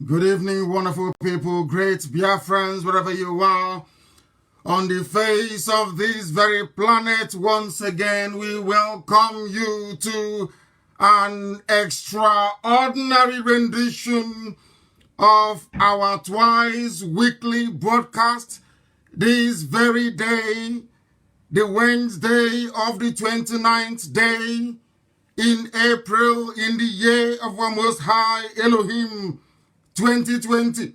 Good evening, wonderful people, great Biafrans, wherever you are. On the face of this very planet, once again, we welcome you to an extraordinary rendition of our twice weekly broadcast this very day, the Wednesday of the 29th day in April in the year of our Most High Elohim 2020,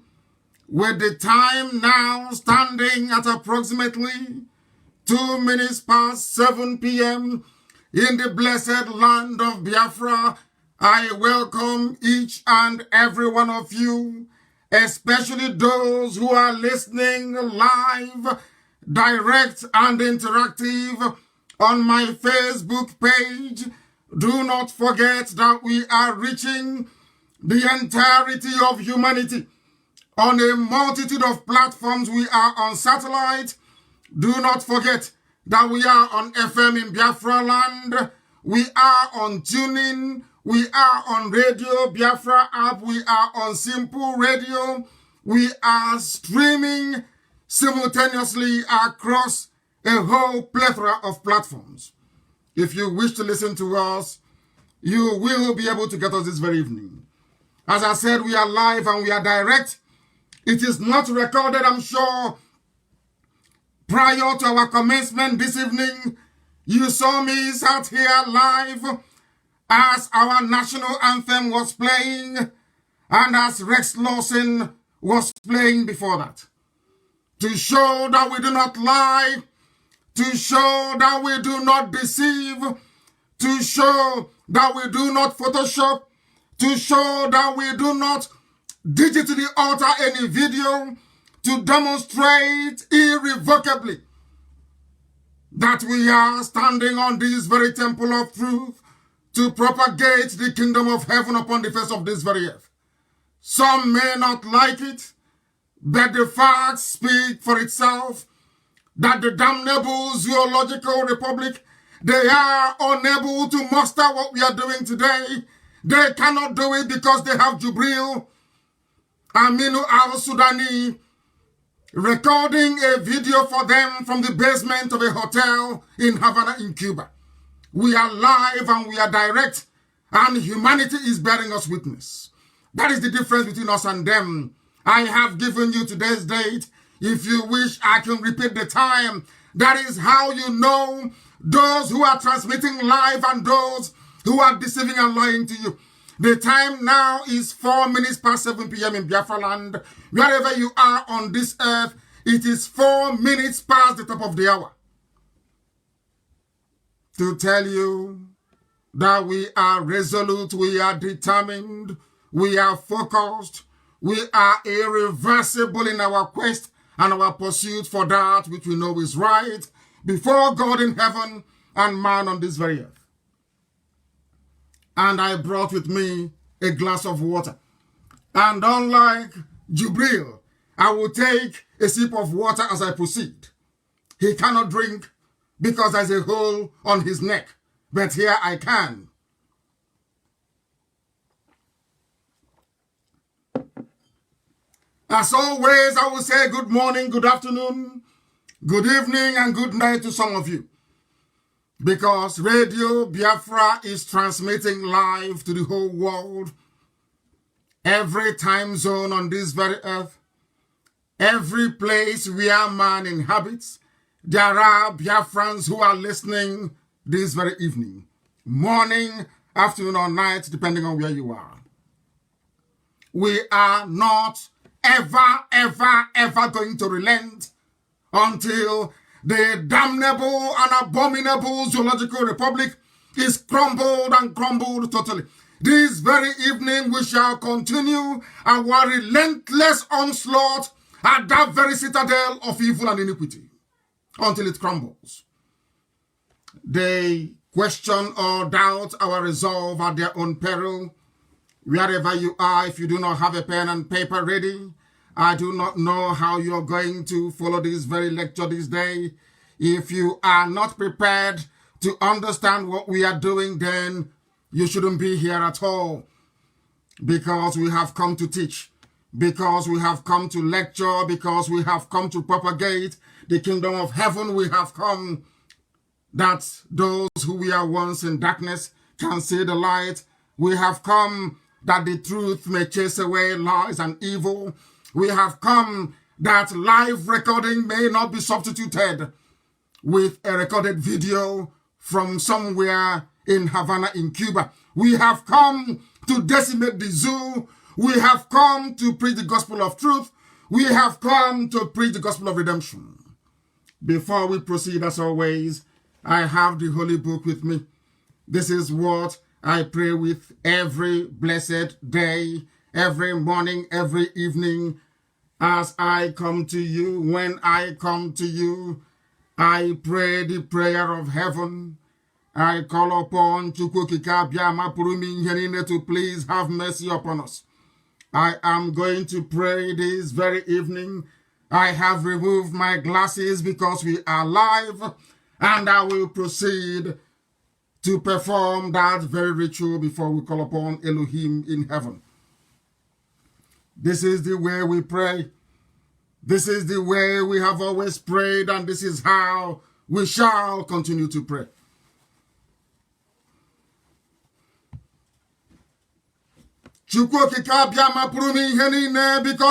with the time now standing at approximately 2 minutes past 7 p.m. in the blessed land of Biafra. I welcome each and every one of you, especially those who are listening live, direct and interactive on my Facebook page. Do not forget that we are reaching the entirety of humanity on a multitude of platforms. We are on satellite. Do not forget that we are on FM in Biafra land. We are on TuneIn. We are on Radio Biafra app. We are on Simple Radio. We are streaming simultaneously across a whole plethora of platforms. If you wish to listen to us, you will be able to get us this very evening. As I said, we are live and we are direct. It is not recorded, I'm sure. Prior to our commencement this evening, you saw me sat here live as our national anthem was playing and as Rex Lawson was playing before that. To show that we do not lie, to show that we do not deceive, to show that we do not Photoshop, to show that we do not digitally alter any video, to demonstrate irrevocably that we are standing on this very temple of truth to propagate the kingdom of heaven upon the face of this very earth. Some may not like it, but the facts speak for itself that the damnable zoological republic, they are unable to muster what we are doing today. They cannot do it because they have Jubril Aminu al-Sudani recording a video for them from the basement of a hotel in Havana in Cuba. We are live and we are direct, and humanity is bearing us witness. That is the difference between us and them. I have given you today's date. If you wish, I can repeat the time. That is how you know those who are transmitting live and those who are deceiving and lying to you. The time now is 4 minutes past 7 p.m. in Biafra land. Wherever you are on this earth, it is 4 minutes past the top of the hour. To tell you that we are resolute, we are determined, we are focused, we are irreversible in our quest and our pursuit for that which we know is right before God in heaven and man on this very earth. And I brought with me a glass of water. And unlike Jubril, I will take a sip of water as I proceed. He cannot drink because there's a hole on his neck, but here I can. As always, I will say good morning, good afternoon, good evening, and good night to some of you. Because Radio Biafra is transmitting live to the whole world, every time zone on this very earth, every place where man inhabits, there are Biafrans who are listening this very evening, morning, afternoon, or night, depending on where you are. We are not ever going to relent until the damnable and abominable zoological republic is crumbled and crumbled totally. This very evening we shall continue our relentless onslaught at that very citadel of evil and iniquity until it crumbles. They question or doubt our resolve at their own peril. Wherever you are, if you do not have a pen and paper ready, I do not know how you're going to follow this very lecture this day. If you are not prepared to understand what we are doing, then you shouldn't be here at all, because we have come to teach. because we have come to lecture, because we have come to propagate the kingdom of heaven. We have come that those who were once in darkness can see the light. We have come that the truth may chase away lies and evil. We have come that live recording may not be substituted with a recorded video from somewhere in Havana in Cuba. We have come to decimate the zoo. We have come to preach the gospel of truth. We have come to preach the gospel of redemption. Before we proceed, as always, I have the Holy Book with me. This is what I pray with every blessed day, every morning, every evening. As I come to you, when I come to you, I pray the prayer of heaven. I call upon Chukwukika Biama Purumi Nyenine to please have mercy upon us. I am going to pray this very evening. I have removed my glasses because we are live, and I will proceed to perform that very ritual before we call upon Elohim in heaven. This is the way we pray. This is the way we have always prayed, and this is how we shall continue to pray. Because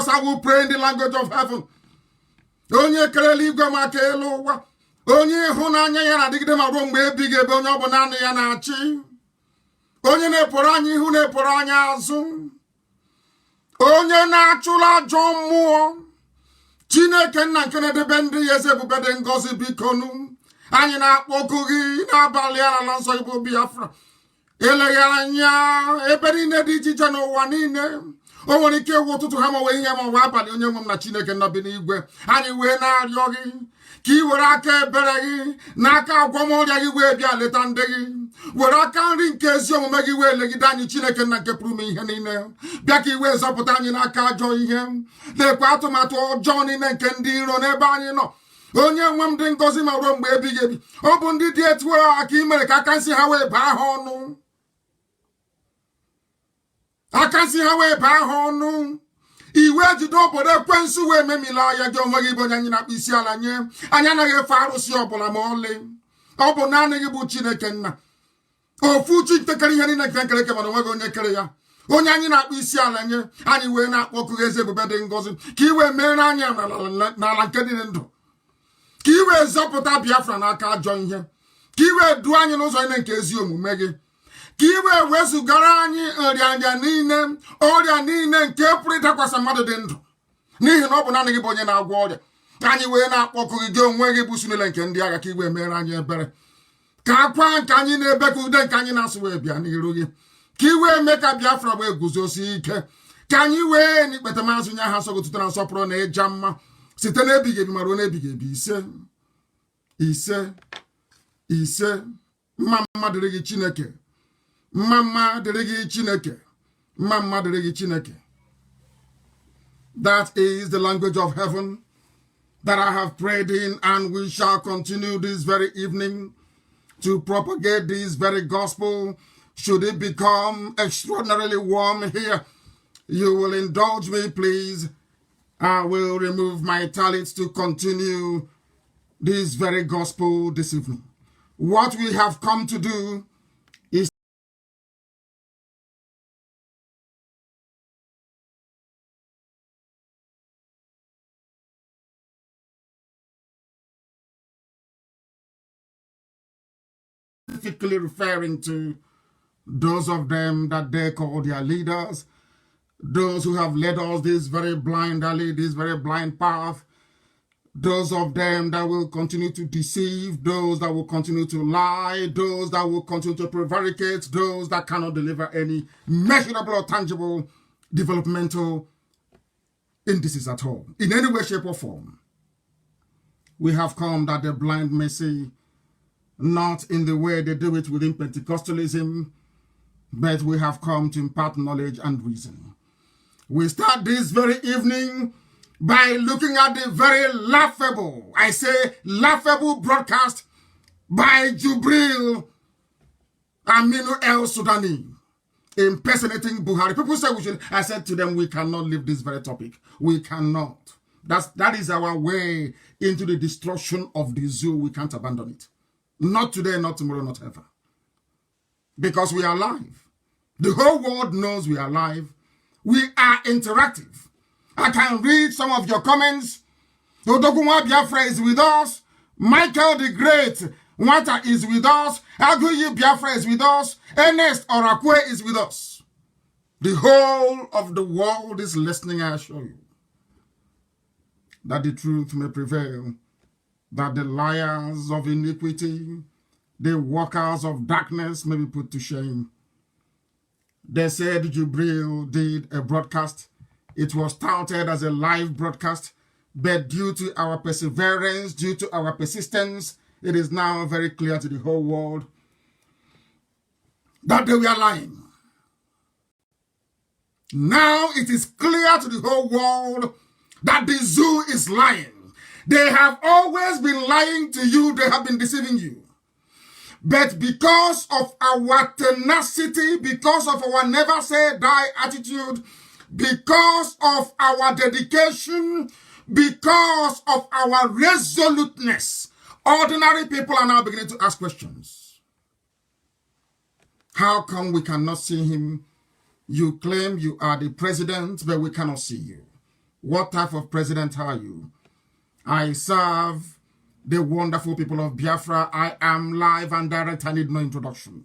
I will pray in the language of heaven. Onye kereli igwe maka elu ụwa. Onye ịhụnanya ya na-adịgide ma ruo mgbe ebighị ebe onye ọ bụ naanị ya na-achị. Onye na-epụrụ anyị ihu na-epụrụ anyị azụ. Onye na-achụla ajọ mmụọ. Chineke nna nke na-edebe ndị ya eze ebube dị ngọzi bikonu. Anyị na-akpọku gị n'abalị a n'ala nsọ bụ Biafra. Eleghị anya ebe niile dị iche iche n'ụwa niile. O nwere ike ịwụ ụtụtụ ha ma wee ihe ma ọ bụ abalị onye nwe m na Chineke nọ bi n'igwe. Anyị wee na-arịọ gị ka ị were aka ebere gị n'aka agwọmọrịa gị wee bịa leta ndị gị. Were aka nri nke ezi omume gị wee legide anyị Chineke nna nke pụrụ ime ihe niile. Bịa ka ị wee zọpụta anyị n'aka ajọ ihe. Na-ekwe atụmatụ ọjọọ niile nke ndị iro n'ebe anyị nọ. Onye nwe m dị ngọzi ma ruo mgbe ebighị ebi. Ọ bụ ndị dị etu a ka ị mere ka aka nsị ha wee baa ha ọnụ. Aka nsị ha wee baa ha ọnụ. Iwe jide obodo ekwensu wee memila ya gị onwe gị bụ onye anyị na-akpụ isi ala nye. Anyị anaghị efe arụsị ọbụla ma ọlị. Ọ bụ naanị gị bụ Chineke nna. Ofu chi ntekere ihe niile nke nkere mana onwe gị onye kere ya. Onye anyị na-akpụ isi ala nye. Anyị wee na-akpọku eze ebube dị ngọzi ka i wee mere anyị n'ala nke dị ndụ. Ka i wee zọpụta Biafra n'aka ajọ ihe. Ka i wee duo anyị n'ụzọ niile nke ezi omume gị. Ka i wee wezụgara anyị nrịanja niile, ọrịa niile nke pụrụ ịdakwasị mmadụ dị ndụ. N'ihi na ọ bụ naanị gị bụ onye na-agwọ ọrịa. Anyị wee na-akpọku gị onwe gị bụ sunile nke ndị agha ka i wee mere anyị ebere. Ka akwa nke anyị na-ebe ka ude nke anyị na-asụ wee bịa n'iru gị. Ka i wee mee ka Biafra wee guzosie ike. Ka anyị wee n'ikpete maazị nye ha nsọgụtụta na nsọpụrụ na ịja mma site n'ebighị ebi ma ruo n'ebighị ebi. Ise mma dịrị gị Chineke. Mama dịrị gị Chineke. Mama dịrị gị Chineke. That is the language of heaven that I have prayed in, and we shall continue this very evening to propagate this very gospel. Should it become extraordinarily warm here, you will indulge me, please. I will remove my talents to continue this very gospel this evening. What we have come to do is specifically referring to those of them that they call their leaders, those who have led us this very blind alley, this very blind path, those of them that will continue to deceive, those that will continue to lie, those that will continue to prevaricate, those that cannot deliver any measurable or tangible developmental indices at all, in any way, shape, or form. We have come that the blind may see, not in the way they do it within Pentecostalism, but we have come to impart knowledge and reason. We start this very evening by looking at the very laughable, I say laughable broadcast by Jubril Aminu El Sudani. impersonating Buhari. People say we should. I said to them, we cannot leave this very topic. We cannot. That is our way into the destruction of the zoo. We can't abandon it. Not today, not tomorrow, not ever. Because we are alive. The whole world knows we are alive. We are interactive. I can read some of your comments. Odogunwa Biafra is with us. Michael the Great Nwata is with us. Aguyi Biafra is with us. Ernest Orakwe is with us. The whole of the world is listening, I assure you. That the truth may prevail. That the liars of iniquity, the workers of darkness may be put to shame. They said Jubril did a broadcast. It was touted as a live broadcast, but due to our perseverance, due to our persistence, it is now very clear to the whole world that they were lying. Now it is clear to the whole world that the zoo is lying. They have always been lying to you. They have been deceiving you. But because of our tenacity, because of our never say die attitude, because of our dedication, because of our resoluteness, ordinary people are now beginning to ask questions. How come we cannot see him? You claim you are the president, but we cannot see you. What type of president are you? I serve the wonderful people of Biafra. I am live and direct. I need no introduction.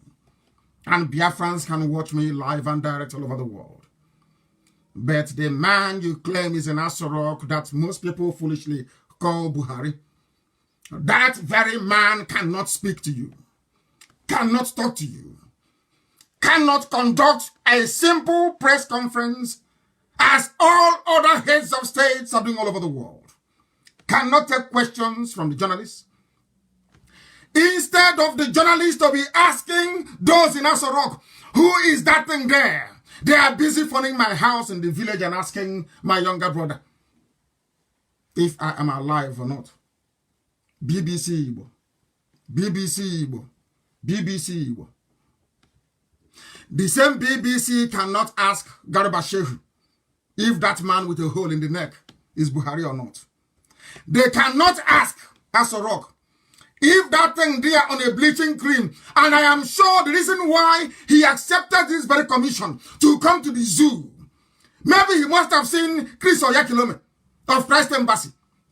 And Biafrans can watch me live and direct all over the world. But the man you claim is an Asorok that most people foolishly call Buhari, that very man cannot speak to you, cannot talk to you, cannot conduct a simple press conference as all other heads of states are doing all over the world. Cannot take questions from the journalists. Instead of the journalists to be asking those in Asorok, who is that thing there? They are busy phoning my house in the village and asking my younger brother if I am alive or not. BBC Igbo. BBC Igbo. BBC Igbo. The same BBC cannot ask Garba Shehu if that man with a hole in the neck is Buhari or not. They cannot ask Asorok if that thing there on a bleaching cream, and I am sure the reason why he accepted this very commission to come to the zoo, maybe he must have seen Chris Oyakilome of Christ Embassy,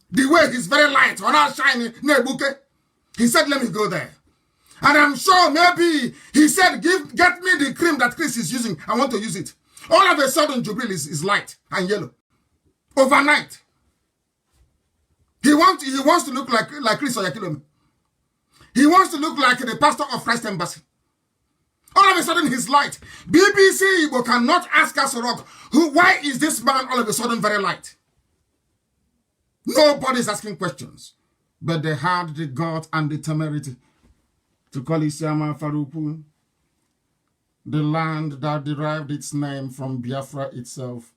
the way he's very light, or not shiny, Nebuke. He said, let me go there. And I'm sure maybe he said, get me the cream that Chris is using. I want to use it. All of a sudden, Jubril is light and yellow. Overnight. He wants to look like Chris Oyakilome. He wants to look like the pastor of Christ Embassy. All of a sudden, he's light. BBC Igbo cannot ask Asorok, why is this man all of a sudden very light? Nobody's asking questions. But they had the guts and the temerity to call Isiama Faruku, the land that derived its name from Biafra itself,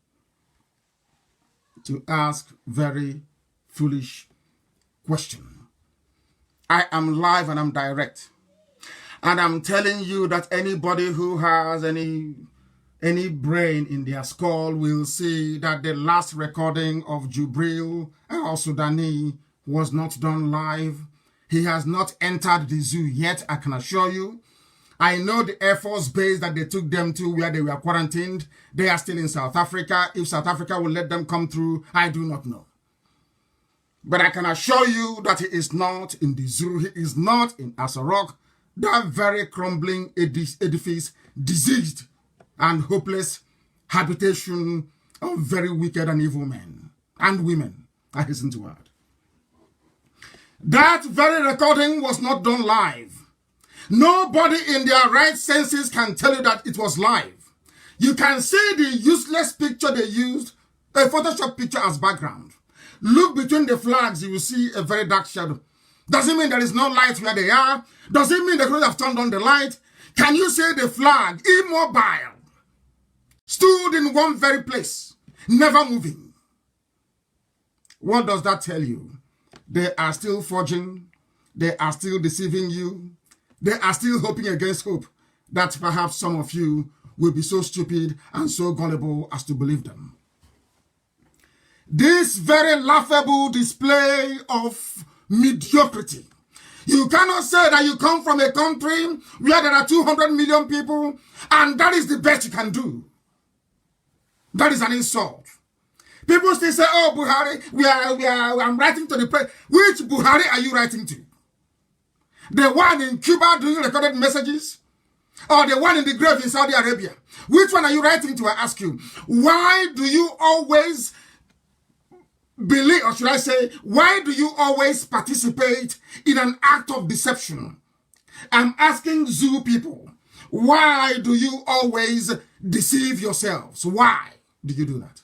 to ask very foolish question. I am live and I'm direct. And I'm telling you that anybody who has any brain in their skull will see that the last recording of Jubril al-Sudani was not done live. He has not entered the zoo yet, I can assure you. I know the Air Force base that they took them to where they were quarantined. They are still in South Africa. If South Africa will let them come through, I do not know. But I can assure you that he is not in the zoo. He is not in Asorok, that very crumbling edifice, diseased and hopeless habitation of very wicked and evil men and women, I hasten to add. That very recording was not done live. Nobody in their right senses can tell you that it was live. You can see the useless picture they used, a Photoshop picture as background. Look between the flags, you will see a very dark shadow. Does it mean there is no light where they are? Does it mean they could have turned on the light? Can you see the flag, immobile, stood in one very place, never moving? What does that tell you? They are still forging. They are still deceiving you. They are still hoping against hope that perhaps some of you will be so stupid and so gullible as to believe them. This very laughable display of mediocrity. You cannot say that you come from a country where there are 200 million people and that is the best you can do. That is an insult. People still say, oh, Buhari, I'm writing to the president. Which Buhari are you writing to? The one in Cuba doing recorded messages? Or the one in the grave in Saudi Arabia? Which one are you writing to, I ask you? Why do you always believe, or should I say, why do you always participate in an act of deception? I'm asking Zoo people, why do you always deceive yourselves? Why do you do that?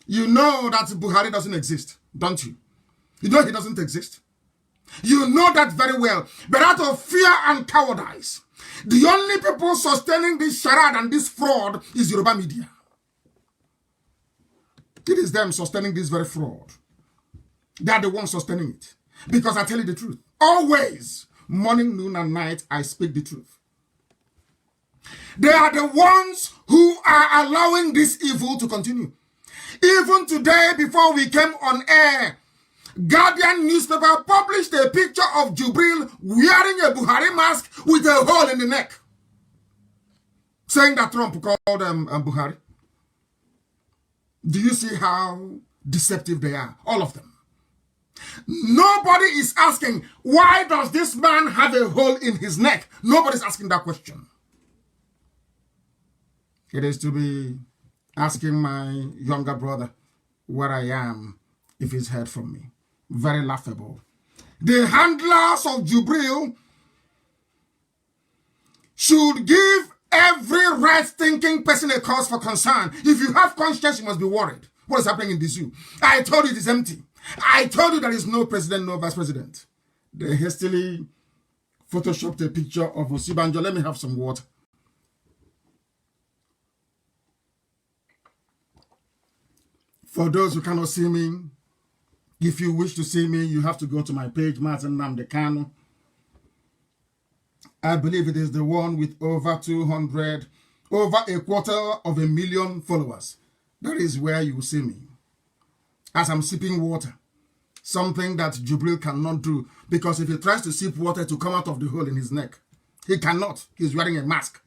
You know that Buhari doesn't exist, don't you? You know he doesn't exist. You know that very well. But out of fear and cowardice, the only people sustaining this charade and this fraud is Yoruba media. It is them sustaining this very fraud. They are the ones sustaining it. Because I tell you the truth. Always, morning, noon, and night, I speak the truth. They are the ones who are allowing this evil to continue. Even today, before we came on air, Guardian newspaper published a picture of Jubril wearing a Buhari mask with a hole in the neck, saying that Trump called Buhari. Do you see how deceptive they are? All of them. Nobody is asking, why does this man have a hole in his neck? Nobody's asking that question. It is to be asking my younger brother where I am if he's heard from me. Very laughable. The handlers of Jubril should give every right-thinking person a cause for concern. If you have conscience, you must be worried. What is happening in the zoo? I told you it is empty. I told you there is no president, no vice president. They hastily photoshopped a picture of Osibanjo. Let me have some water. For those who cannot see me, if you wish to see me, you have to go to my page, Mazi Nnamdi Kanu. I believe it is the one with over a 250,000 followers. That is where you will see me. As I'm sipping water. Something that Jubril cannot do. Because if he tries to sip water to come out of the hole in his neck, he cannot. He's wearing a mask.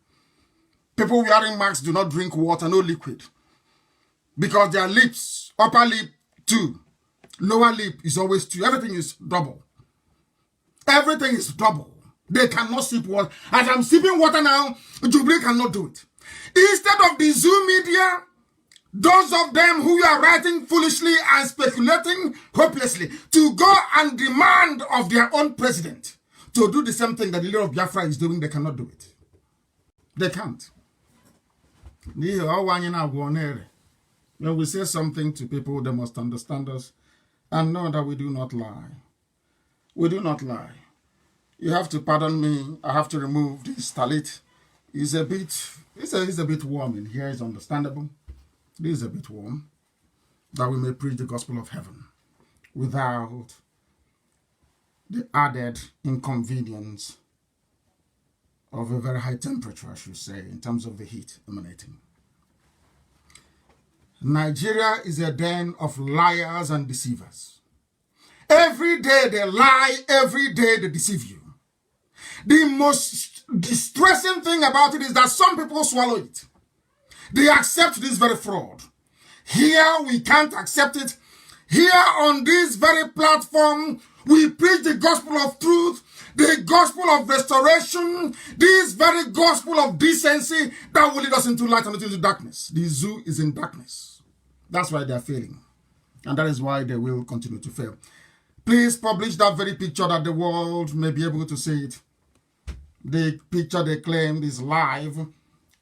People wearing masks do not drink water, no liquid. Because their lips, upper lip 2, lower lip is always 2. Everything is double. Everything is double. They cannot sip water. As I'm sipping water now, Jubril cannot do it. Instead of the Zoo media, those of them who are writing foolishly and speculating hopelessly to go and demand of their own president to do the same thing that the leader of Biafra is doing, they cannot do it. They can't. When we say something to people, they must understand us and know that we do not lie. We do not lie. You have to pardon me. I have to remove this talit. It's a bit warm in here. It's understandable. It is a bit warm, that we may preach the gospel of heaven without the added inconvenience of a very high temperature, I should say, in terms of the heat emanating. Nigeria is a den of liars and deceivers. Every day they lie, every day they deceive you. The most distressing thing about it is that some people swallow it. They accept this very fraud. Here we can't accept it. Here on this very platform, we preach the gospel of truth, the gospel of restoration, this very gospel of decency that will lead us into light and not into darkness. The zoo is in darkness. That's why they are failing. And that is why they will continue to fail. Please publish that very picture that the world may be able to see it. The picture they claimed is live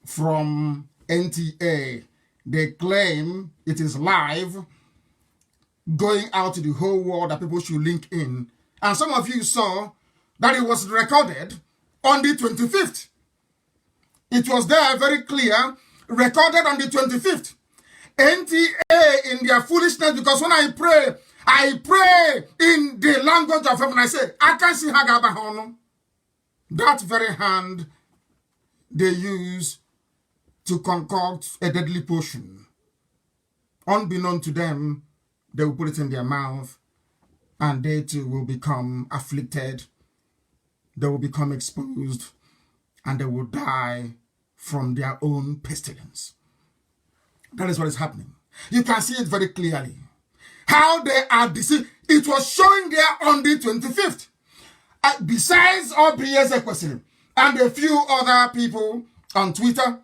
from NTA. They claim it is live, going out to the whole world that people should link in. And some of you saw that it was recorded on the 25th. It was there very clear, recorded on the 25th. NTA in their foolishness, because when I pray in the language of heaven. I say, I can see Hagabahono. That very hand they use to concoct a deadly potion. Unbeknown to them, they will put it in their mouth, and they too will become afflicted. They will become exposed, and they will die from their own pestilence. That is what is happening. You can see it very clearly. How they are deceived. It was showing there on the 25th. Besides Obieze Ekwesili and a few other people on Twitter,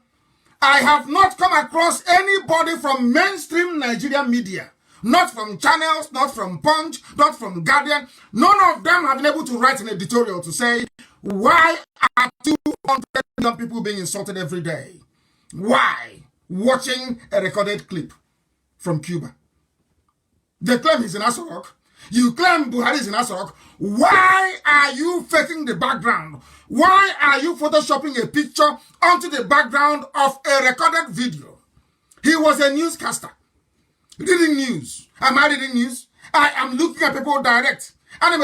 I have not come across anybody from mainstream Nigerian media, not from channels, not from Punch, not from Guardian. None of them have been able to write an editorial to say, why are 200 million people being insulted every day? Why? Watching a recorded clip from Cuba. They claim he's in Asorok. You claim Buhari is in Asorok. Why are you faking the background? Why are you photoshopping a picture onto the background of a recorded video? He was a newscaster. Reading news. Am I reading news? I am looking at people direct. I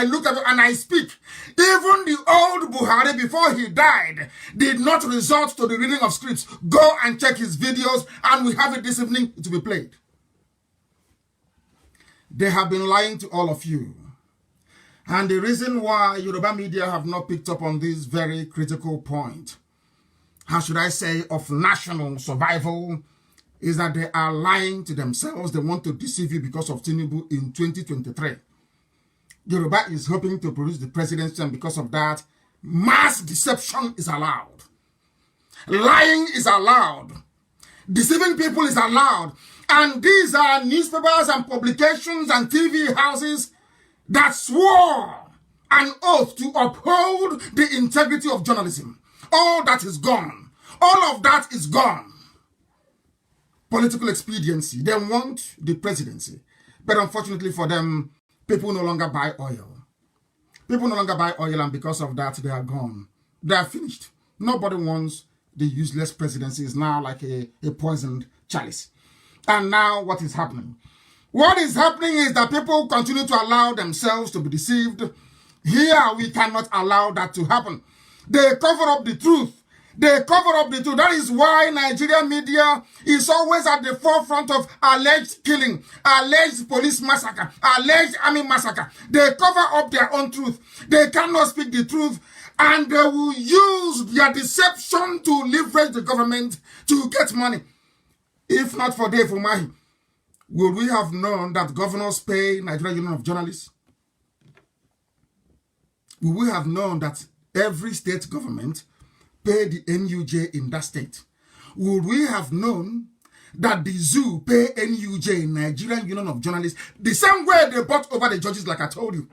look at it and I speak. Even the old Buhari, before he died, did not resort to the reading of scripts. Go and check his videos, and we have it this evening to be played. They have been lying to all of you. And the reason why Yoruba media have not picked up on this very critical point, how should I say, of national survival, is that they are lying to themselves. They want to deceive you because of Tinubu in 2023. Yoruba is hoping to produce the presidency, and because of that, mass deception is allowed. Lying is allowed. Deceiving people is allowed. And these are newspapers and publications and TV houses that swore an oath to uphold the integrity of journalism. All that is gone. All of that is gone. Political expediency. They want the presidency. But unfortunately for them, people no longer buy oil. People no longer buy oil, and because of that, they are gone. They are finished. Nobody wants the useless presidency. Is now like a poisoned chalice. And now what is happening? What is happening is that people continue to allow themselves to be deceived. Here, we cannot allow that to happen. They cover up the truth. They cover up the truth. That is why Nigerian media is always at the forefront of alleged killing, alleged police massacre, alleged army massacre. They cover up their own truth. They cannot speak the truth, and they will use their deception to leverage the government to get money. If not for Dave Umahi, would we have known that governors pay Nigerian Union of Journalists? Would we have known that every state government pay the NUJ in that state? Would we have known that the zoo pay NUJ, Nigerian Union of Journalists, the same way they bought over the judges, like I told you?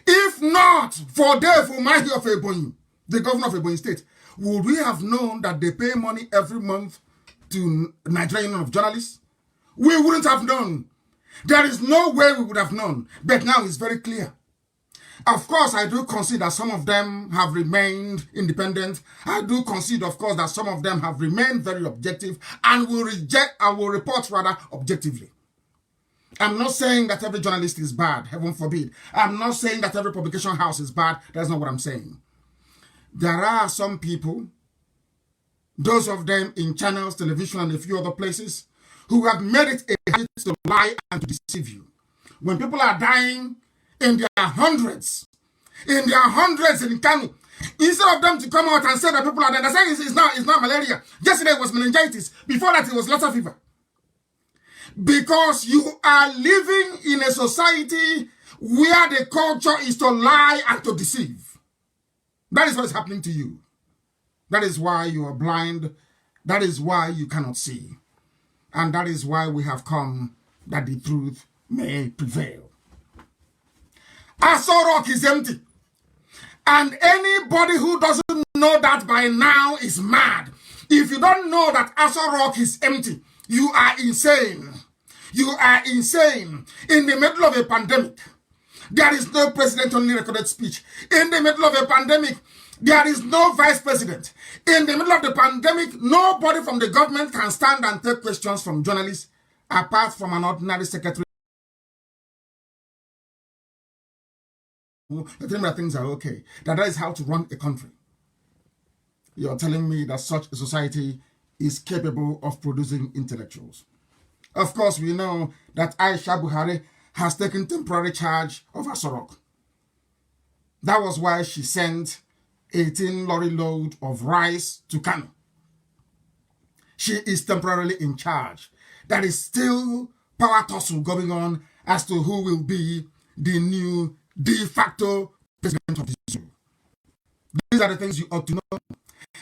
If not for Dave Umahi of Ebonyi, the governor of Ebonyi State, would we have known that they pay money every month to Nigerian Union of Journalists? We wouldn't have known. There is no way we would have known. But now it's very clear. Of course, I do concede that some of them have remained independent. I do concede, of course, that some of them have remained very objective and will report rather objectively. I'm not saying that every journalist is bad, heaven forbid. I'm not saying that every publication house is bad. That's not what I'm saying. There are some people, those of them in channels, television, and a few other places, who have made it a habit to lie and to deceive you. When people are dying in their hundreds in Kanu, instead of them to come out and say that people are dying, they're saying it's not malaria. Yesterday it was meningitis. Before that it was Lassa fever. Because you are living in a society where the culture is to lie and to deceive. That is what is happening to you. That is why you are blind. That is why you cannot see. And that is why we have come, that the truth may prevail. Asorok is empty. And anybody who doesn't know that by now is mad. If you don't know that Asorok is empty, you are insane. You are insane. In the middle of a pandemic, there is no president-only recorded speech. In the middle of a pandemic, there is no vice president. In the middle of the pandemic, nobody from the government can stand and take questions from journalists apart from an ordinary secretary. You think that things are okay. That is how to run a country. you're telling me that such a society is capable of producing intellectuals. Of course, we know that Aisha Buhari has taken temporary charge of Asorok. That was why she sent 18 lorry load of rice to Kanu. She is temporarily in charge. There is still power tussle going on as to who will be the new de facto president of the zoo. These are the things you ought to know.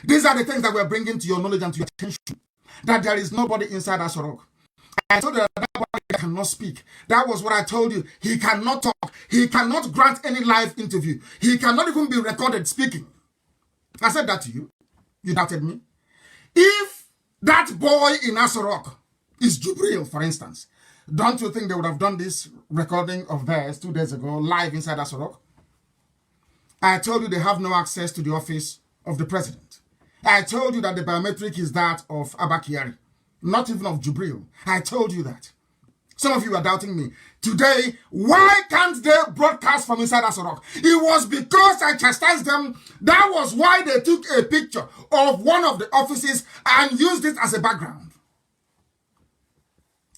These are the things that we're bringing to your knowledge and to your attention. That there is nobody inside Asorok. I told you that boy cannot speak. That was what I told you. He cannot talk. He cannot grant any live interview. He cannot even be recorded speaking. I said that to you. You doubted me. If that boy in Asorok is Jubril, for instance, don't you think they would have done this recording of theirs 2 days ago live inside Asorok? I told you they have no access to the office of the president. I told you that the biometric is that of Abba Kyari, not even of Jubril. I told you that. Some of you are doubting me. Today, why can't they broadcast from inside Asorok? It was because I chastised them. That was why they took a picture of one of the offices and used it as a background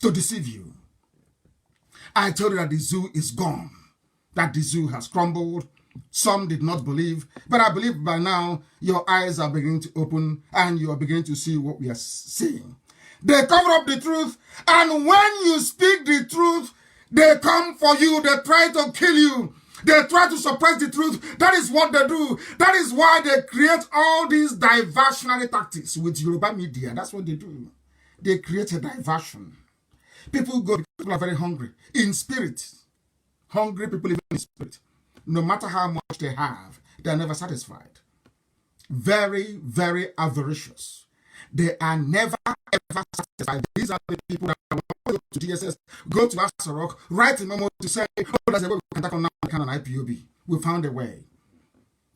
to deceive you. I told you that the zoo is gone, that the zoo has crumbled. Some did not believe, but I believe by now your eyes are beginning to open and you are beginning to see what we are seeing. They cover up the truth, and when you speak the truth, they come for you. They try to kill you. They try to suppress the truth. That is what they do. That is why they create all these diversionary tactics with Yoruba media. That's what they do. They create a diversion. People are very hungry in spirit. Hungry people live in spirit. No matter how much they have, they are never satisfied. Very, very avaricious. They are never, ever satisfied. These are the people that go to DSS, go to Asorok, write a memo to say, oh, there's a way we can tackle now an IPOB. We found a way.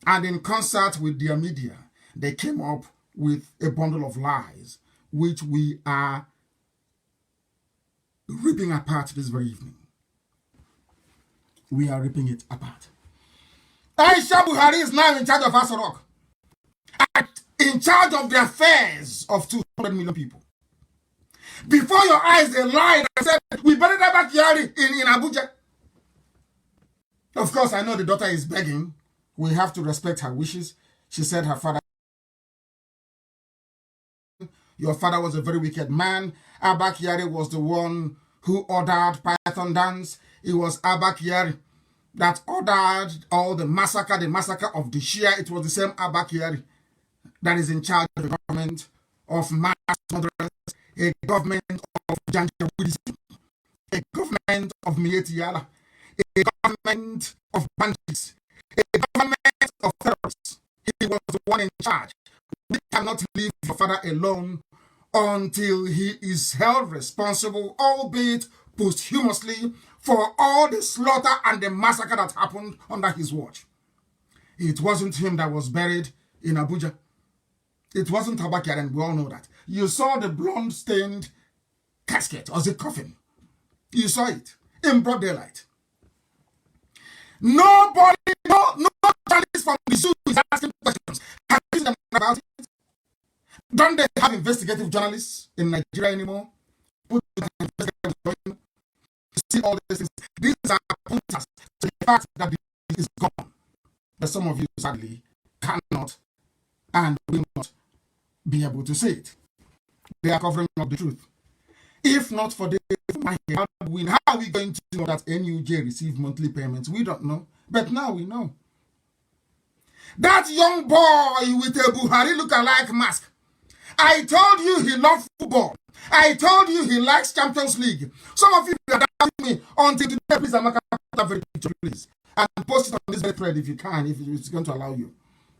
And in concert with their media, they came up with a bundle of lies, which we are ripping apart this very evening. We are ripping it apart. Aisha Buhari is now in charge of Asorok, in charge of the affairs of 200 million people. Before your eyes, they lied and said, we buried Abba Kyari in Abuja. Of course, I know the daughter is begging. We have to respect her wishes. She said her father, your father was a very wicked man. Abba Kyari was the one who ordered Python dance. It was Abba Kyari that ordered all the massacre of the Shia. It was the same Abba Kyari that is in charge of the government of mass murderers, a government of Janjaweedism, a government of Mietiala, a government of bandits, a government of terrorists. He was the one in charge. We cannot leave your father alone until he is held responsible, albeit posthumously, for all the slaughter and the massacre that happened under his watch. It wasn't him that was buried in Abuja. It wasn't Abba Kyari, and we all know that. You saw the blood-stained casket, or the coffin. You saw it in broad daylight. Nobody, no journalist from the zoo is asking questions. Have you seen them about it? Don't they have investigative journalists in Nigeria anymore? See all these things. These are pointers to the fact that the is gone. But some of you sadly cannot and will not be able to say it. They are covering up the truth. If not for the how are we going to know that NUJ receive monthly payments? We don't know. But now we know. That young boy with a Buhari look-alike mask. I told you he loved football. I told you he likes Champions League. Some of you are doubting me until today. Please, Amaka, put that very picture, please. And post it on this very thread if you can, if it's going to allow you.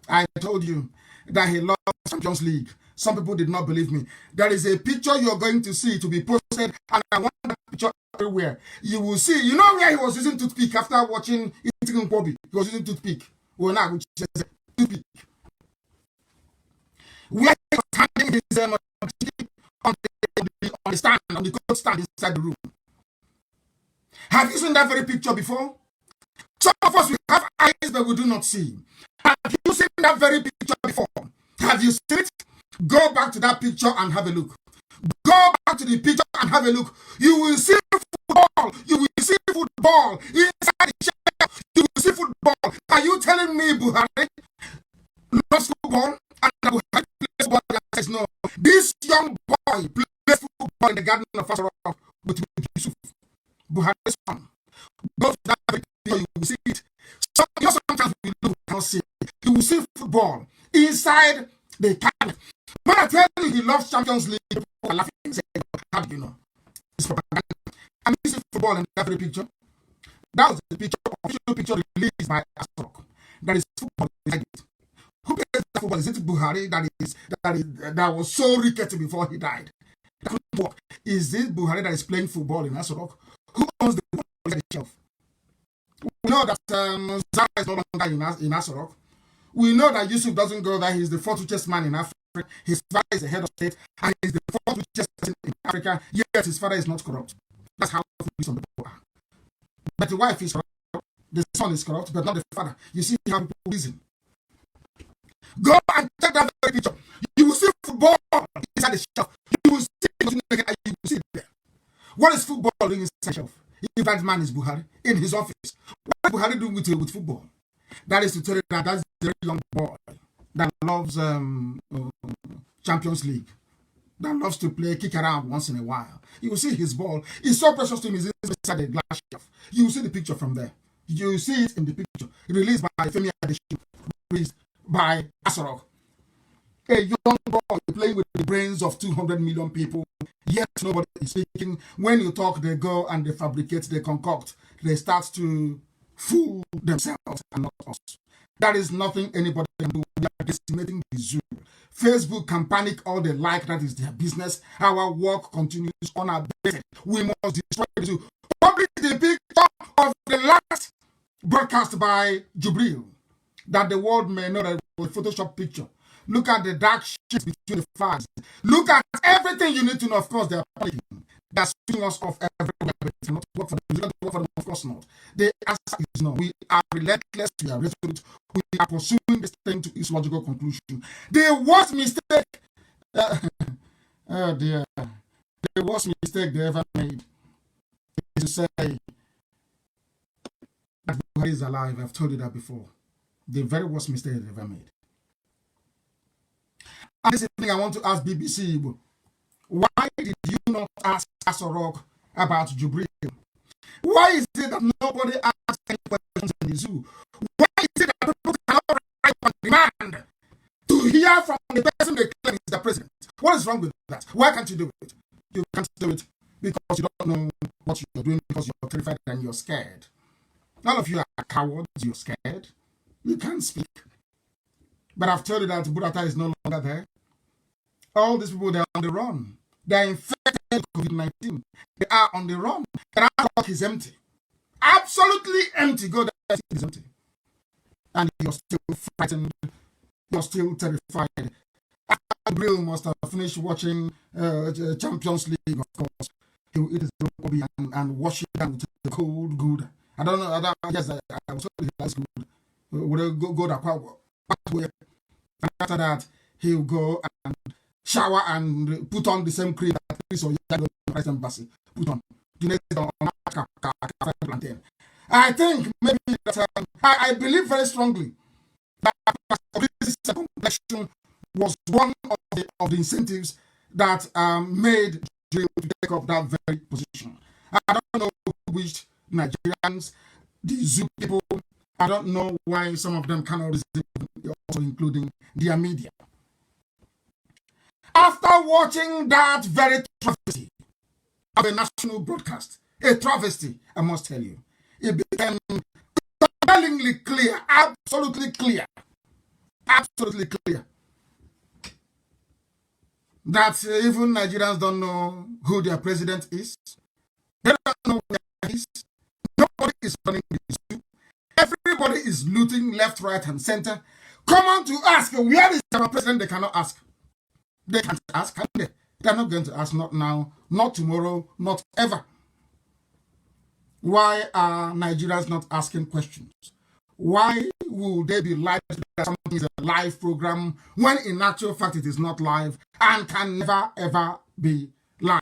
I told you that he loves Champions League. Some people did not believe me. There is a picture you're going to see to be posted, and I want that picture everywhere. You will see. You know where he was using toothpick after watching eating Kobe? He was using toothpick. Well, now, which is toothpick. Where he was handing his on the stand, on the coat stand inside the room. Have you seen that very picture before? Some of us, we have eyes but we do not see. Have you seen that very picture before? Have you seen it? Go back to that picture and have a look. Go back to the picture and have a look. You will see football. You will see football inside the chair. You will see football. Are you telling me Buhari loves football and Buhari plays football? Says no. This young boy plays football in the garden of Asarok with Yusuf. Buhari's son. Go to that video, you will see it. So, sometimes we don't see it. You will see football inside the cabinet. When I tell you he loves Champions League, people are laughing and saying, how do you know? It's propaganda. And this is football in that very picture. That was the picture, official picture released by Asarok. That is football inside it. Who plays that football? Is it Buhari that was so rickety before he died? That couldn't work. Is it Buhari that is playing football in Asarok? Who owns the ball on the shelf? We know that Zara is no longer in Asarok. We know that Yusuf doesn't go there. He's the fourth richest man in Africa. His father is the head of state, and he's the fourth richest person in Africa. Yet his father is not corrupt. That's how some people are. But the wife is corrupt. The son is corrupt, but not the father. You see how people reason. Go and check that very picture. You will see football inside the shelf. You will see it. You will see it there. What is football doing inside the shelf? If that man is Buhari in his office, what is Buhari doing with football? That is to tell you that that's a very young boy that loves Champions League, that loves to play, kick around once in a while. You will see his ball. It's so precious to him. It's inside the glass shelf. You will see the picture from there. You will see it in the picture. Released by Femi Adesina, released by Asarok. A young boy playing with the brains of 200 million people, yet nobody is speaking. When you talk, they go and they fabricate, they concoct. They start to fool themselves and not us. That is nothing anybody can do. We are decimating the zoo. Facebook can panic all they like. That is their business. Our work continues unabated. We must destroy the zoo. Publish the picture of the last broadcast by Jubril, that the world may know that it was a Photoshop picture. Look at the dark shit between the flags. Look at everything you need to know. Of course, they are panicking. They are swinging us off everywhere. But it's not work for them. It's not work for them. Of course not. The answer is no. We are relentless. We are resolute. We are pursuing this thing to its logical conclusion. The worst mistake, oh dear, the worst mistake they ever made is to say that Buhari is alive. I've told you that before. The very worst mistake they ever made. And this thing I want to ask BBC, why did you not ask Asarok about Jubril? Why is it that nobody asks any questions in the zoo? Why is it that people cannot write on demand to hear from the person they claim is the president? What is wrong with that? Why can't you do it? You can't do it because you don't know what you're doing, because you're terrified and you're scared. None of you are cowards, you're scared. You can't speak. But I've told you that Burata is no longer there. All these people, they're on the run. They're infected with COVID-19. They are on the run. And our talk is empty. Absolutely empty. Go there, it's empty. And you're still frightened. You're still terrified. Gabriel must have finished watching Champions League, of course. He will eat his broccoli and wash it down with the cold good. I don't know. I guess I was told he likes good. Would go that way. And after that, he'll go and shower and put on the same cream that Chris or Rice Embassy put on. I think maybe that I believe very strongly that this complexion was one of the incentives that made Jill to take up that very position. I don't know who wished Nigerians, the zoo people. I don't know why some of them cannot resist, also including their media. After watching that very travesty of a national broadcast, a travesty, I must tell you, it became compellingly clear, absolutely clear, that even Nigerians don't know who their president is. They don't know where he is. Nobody is running the zoo. Everybody is looting left, right, and center. Come on to ask, where is our president? They cannot ask. They can't ask, can they? They're not going to ask, not now, not tomorrow, not ever. Why are Nigerians not asking questions? Why will they be live that something is a live program when in actual fact it is not live and can never ever be live?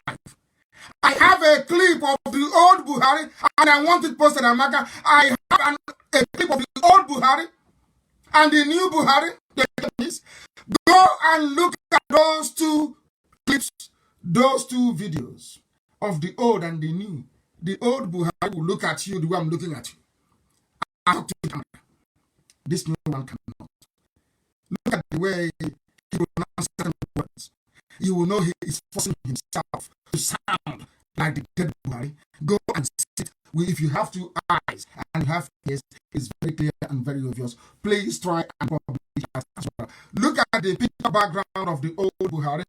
I have a clip of the old Buhari and I want it posted on Maka. I have a clip of the old Buhari and the new Buhari. Go and look at those two clips, those two videos of the old and the new. The old Buhari will look at you the way I'm looking at you. I talk to the camera. This new one cannot. Look at the way he pronounces certain words. You will know he is forcing himself to sound like the dead Buhari. Go and sit. If you have two eyes and you have ears, it's very clear and very obvious. Please try and publish that as well. Look at the picture background of the old Buhari,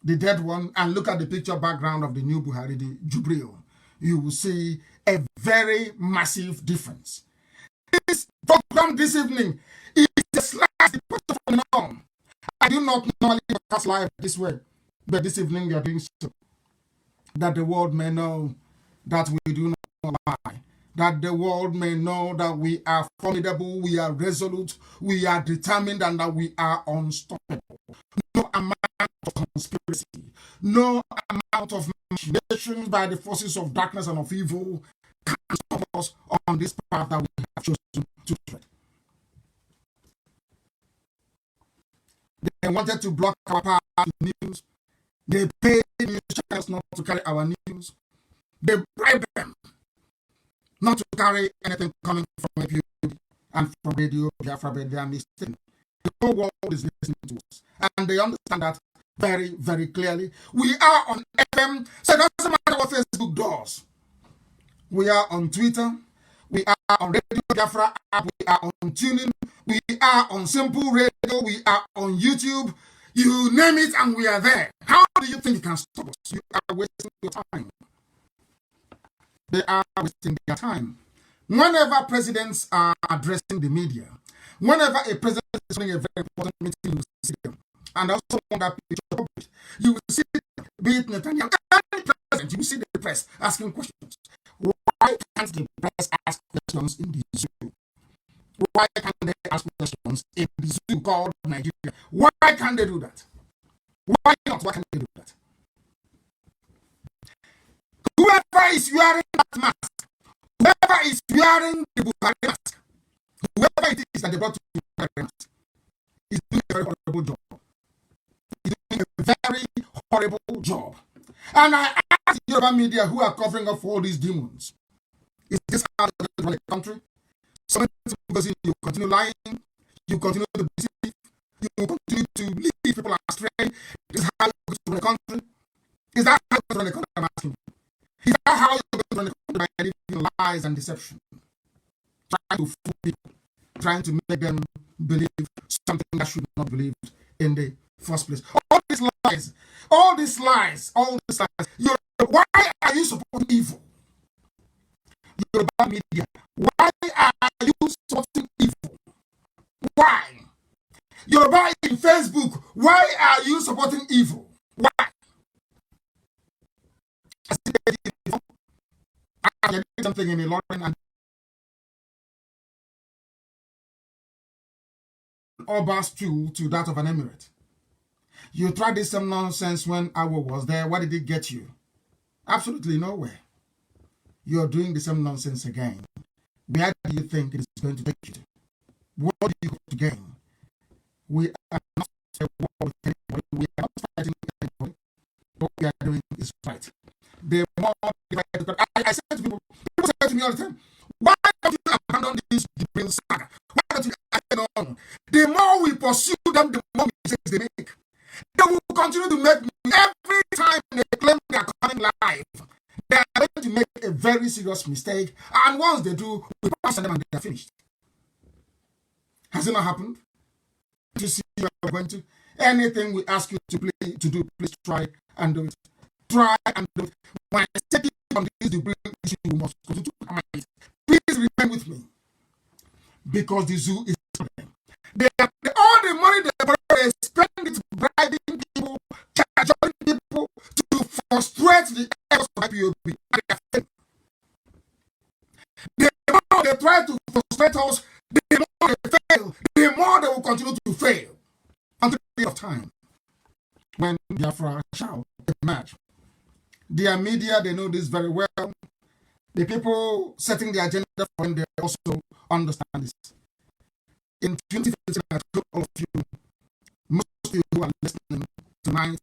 the dead one, and look at the picture background of the new Buhari, the Jubril. You will see a very massive difference. This program this evening is a slight departure from the norm. I do not normally broadcast live this way, but this evening we are doing so that the world may know that we do not lie, that the world may know that we are formidable, we are resolute, we are determined, and that we are unstoppable. No amount of conspiracy, no amount of machinations by the forces of darkness and of evil can stop us on this path that we have chosen to tread. They wanted to block our path to news. They paid news channels not to carry our news. They bribed them not to carry anything coming from IPOB and from Radio Biafra, but they are mistaken. The whole world is listening to us, and they understand that very, very clearly. We are on FM, so it doesn't matter what Facebook does. We are on Twitter. We are on Radio Biafra app. We are on TuneIn. We are on Simple Radio. We are on YouTube. You name it, and we are there. How do you think you can stop us? You are wasting your time. They are wasting their time. Whenever presidents are addressing the media, whenever a president is holding a very important meeting, you will see them. And also on that picture published, you will see, be it Netanyahu, any president, you will see the press asking questions. Why can't the press ask questions in the zoo? Why can't they ask questions in the zoo called Nigeria? Why can't they do that? Why not? Why can't they do that? Whoever is wearing that mask, whoever is wearing the Buhari mask, whoever it is that they brought to the Buhari mask, is doing a very horrible job. He's doing a very horrible job. And I ask the Yoruba media who are covering up for all these demons, is this how you run the country? So because you continue lying, you continue to deceive, you continue to lead people astray. Is this how you run the country? Is that how you run the country? I'm asking. Is that how you're going to run the country by living lies and deception? Trying to fool people, trying to make them believe something that should not be believed in the first place. All these lies, all these lies, all these lies. Why are you supporting evil? Yoruba media, why are you supporting evil? Why? Yoruba in Facebook, why are you supporting evil? Why? I did something in Ilorin and Oba's to that of an emirate. You tried this some nonsense when Awo was there. What did it get you? Absolutely nowhere. You're doing the same nonsense again. Where do you think it is going to take you to? What do you hope to gain? We are not at war with anybody. We are not fighting with anybody. What we are doing is right. The more I say to people say to me all the time, why don't you abandon this real saga? Why don't you abandon on? The more we pursue them, the more mistakes they make. They will continue to make every time they claim they are coming live. They are going to make a very serious mistake, and once they do, we pass on them and they are finished. Has it not happened? You see where we're going to? Anything we ask you to do, please try and do it. Try and do it. When I take it on this debate issue, you must continue to hammer it. Please remain with me, because the zoo is them. All the money they spend it bribing people, charging people to frustrate the efforts of IPOB. They try to frustrate us, The more they fail, the more they will continue to fail until the end of time when Biafra shall emerge. Their media, they know this very well. The people setting the agenda for them, they also understand this. In 2015, I told all of you, most of you who are listening tonight,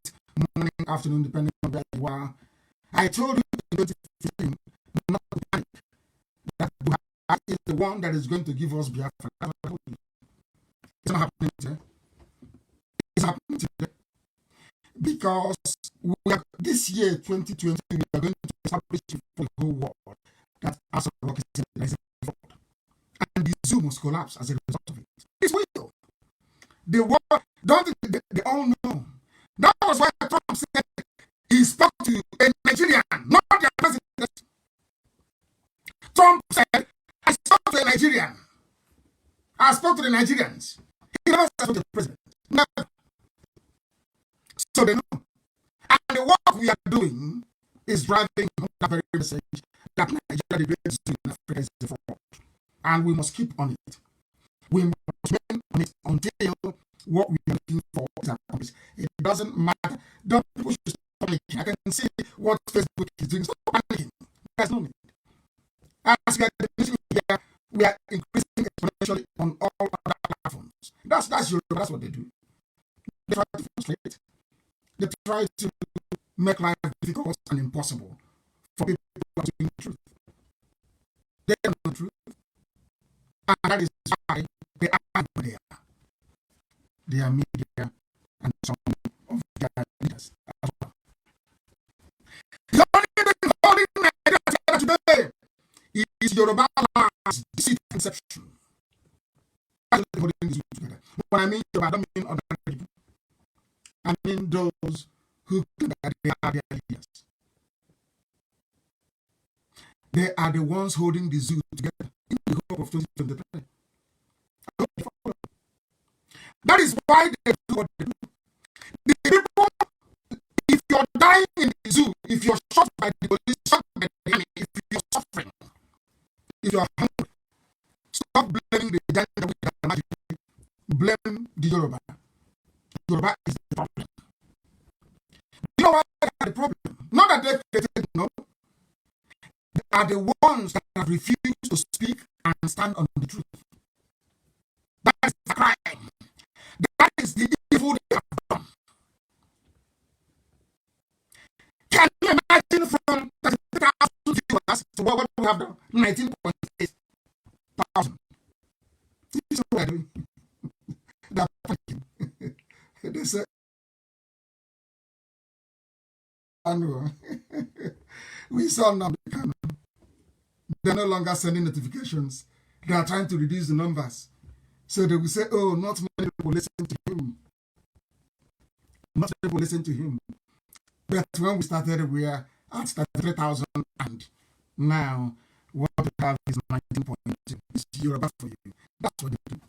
morning, afternoon, depending on where you are, I told you in 2015 not to panic, that Buhari is the one that is going to give us Biafra. It's not happening today. It's happening today. Because this year, 2020, we are going to establish for the whole world that as a rock is a fraud. And the zoo must collapse as a result of it. It's real. The world, don't they all know. That was why Trump said he spoke to a Nigerian, not their president. Trump said, I spoke to a Nigerian. I spoke to the Nigerians. He never spoke to the president. Never. So they know. And the work we are doing is driving that very message that Nigeria, the greatest in Africa, is the fraud. And we must keep on it. We must remain on it until what we are looking for is accomplished. It doesn't matter. Don't people should stop panicking. I can see what Facebook is doing. Stop panicking. There's no need. As we are increasing here, we are increasing exponentially on all other platforms. That's Europe. That's what they do. They try to frustrate. They try to make life difficult and impossible for people who are doing the truth. They know the truth. And that is why they are there. They are media and some of their leaders as well. The only thing holding Nigeria today is Yoruba lands, deceit and deception. That's what holding these together. When I mean Yoruba, I don't mean other people. I mean those who think that they are their leaders. They are the ones holding the zoo together in the hope of 2023. That is why they do what they do. The people, if you're dying in the zoo, if you're shot by the police, shot by the enemy, if you're suffering, if you're hungry, stop blaming the agenda with the magic. Blame the Yoruba. Yoruba is the problem. You know why they are the problem? Not that they've created, no. They are the ones that have refused to speak and stand on the truth. That is the crime. That is the evil they have done. Can you imagine from 33,000 viewers to what we have done? 19.8 thousand. This is what we're doing. They're panicking. They say, I know. We saw Nnamdi Kanu. They're no longer sending notifications. They are trying to reduce the numbers. So they will say, oh, not many people listen to him. Not many people listen to him. But when we started, we are at 33,000, and now what we have is 19.2. It's Yoruba for you. That's what they do.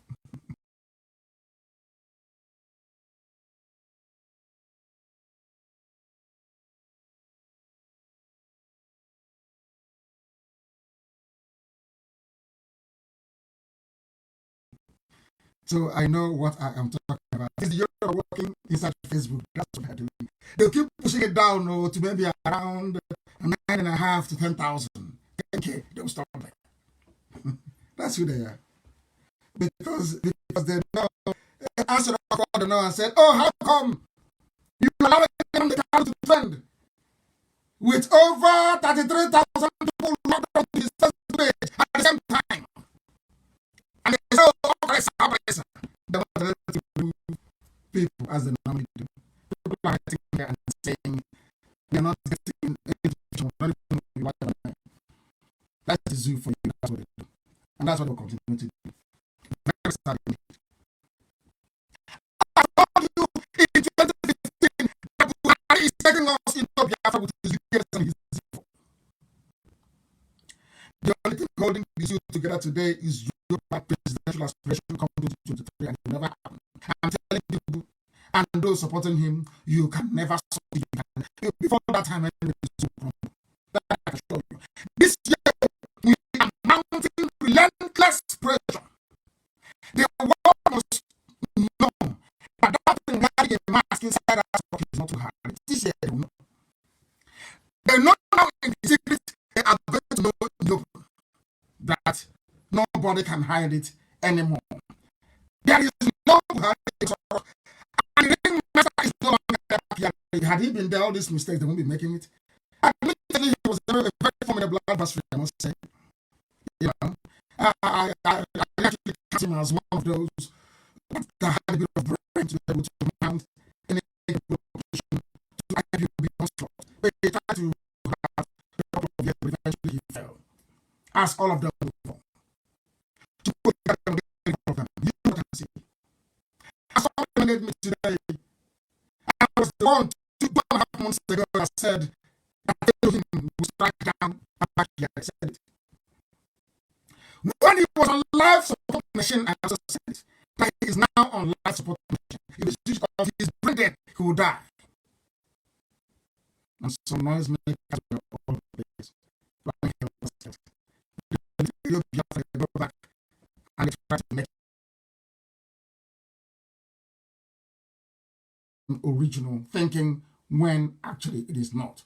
So I know what I am talking about. This is Yoruba working inside Facebook. That's what they're doing. They'll keep pushing it down to maybe around 9.5 to 10,000. 10K. They'll stop there. That's who they are. Because they know, answered the call and said, oh, how come you allow them to defend with over 33,000 people locked on his Facebook at the same time? And they say, oh, they want to remove people as they normally do. People are sitting there and saying they're not getting education, not even what. That's the zoo for you. That's what they do. And that's what we'll continue to do. Very sad. I told you in 2015 that Buhari is taking us into Biafra with his wickedness and his evil. The only thing holding the zoo together today is your presidential aspiration coming to 2023, and it never happened. I'm telling you, and those supporting him, you can never succeed. Before that time, that I can show you. This year, we are mounting relentless pressure nobody can hide it anymore. There is no Buhari. And the ringmaster is no longer here. Had he been there, all these mistakes, they won't be making it. Admittedly, he was a very formidable adversary, I must say. You know, I actually count him as one of those that had a bit of brain to be able to mount any opposition to IPOB onslaught. But he tried to have a couple of years, but eventually he fell. As all of them will fall. To put together all of them, you can see. As someone made me today, I was the one 2.5 months ago that said that him will strike down Abakia. I said it. When he was on life support machine, I also said it. That he is now on life support machine. If it's due of his brain dead, he will die. And some noise makers were all place. Go back and they try to make original thinking when actually it is not.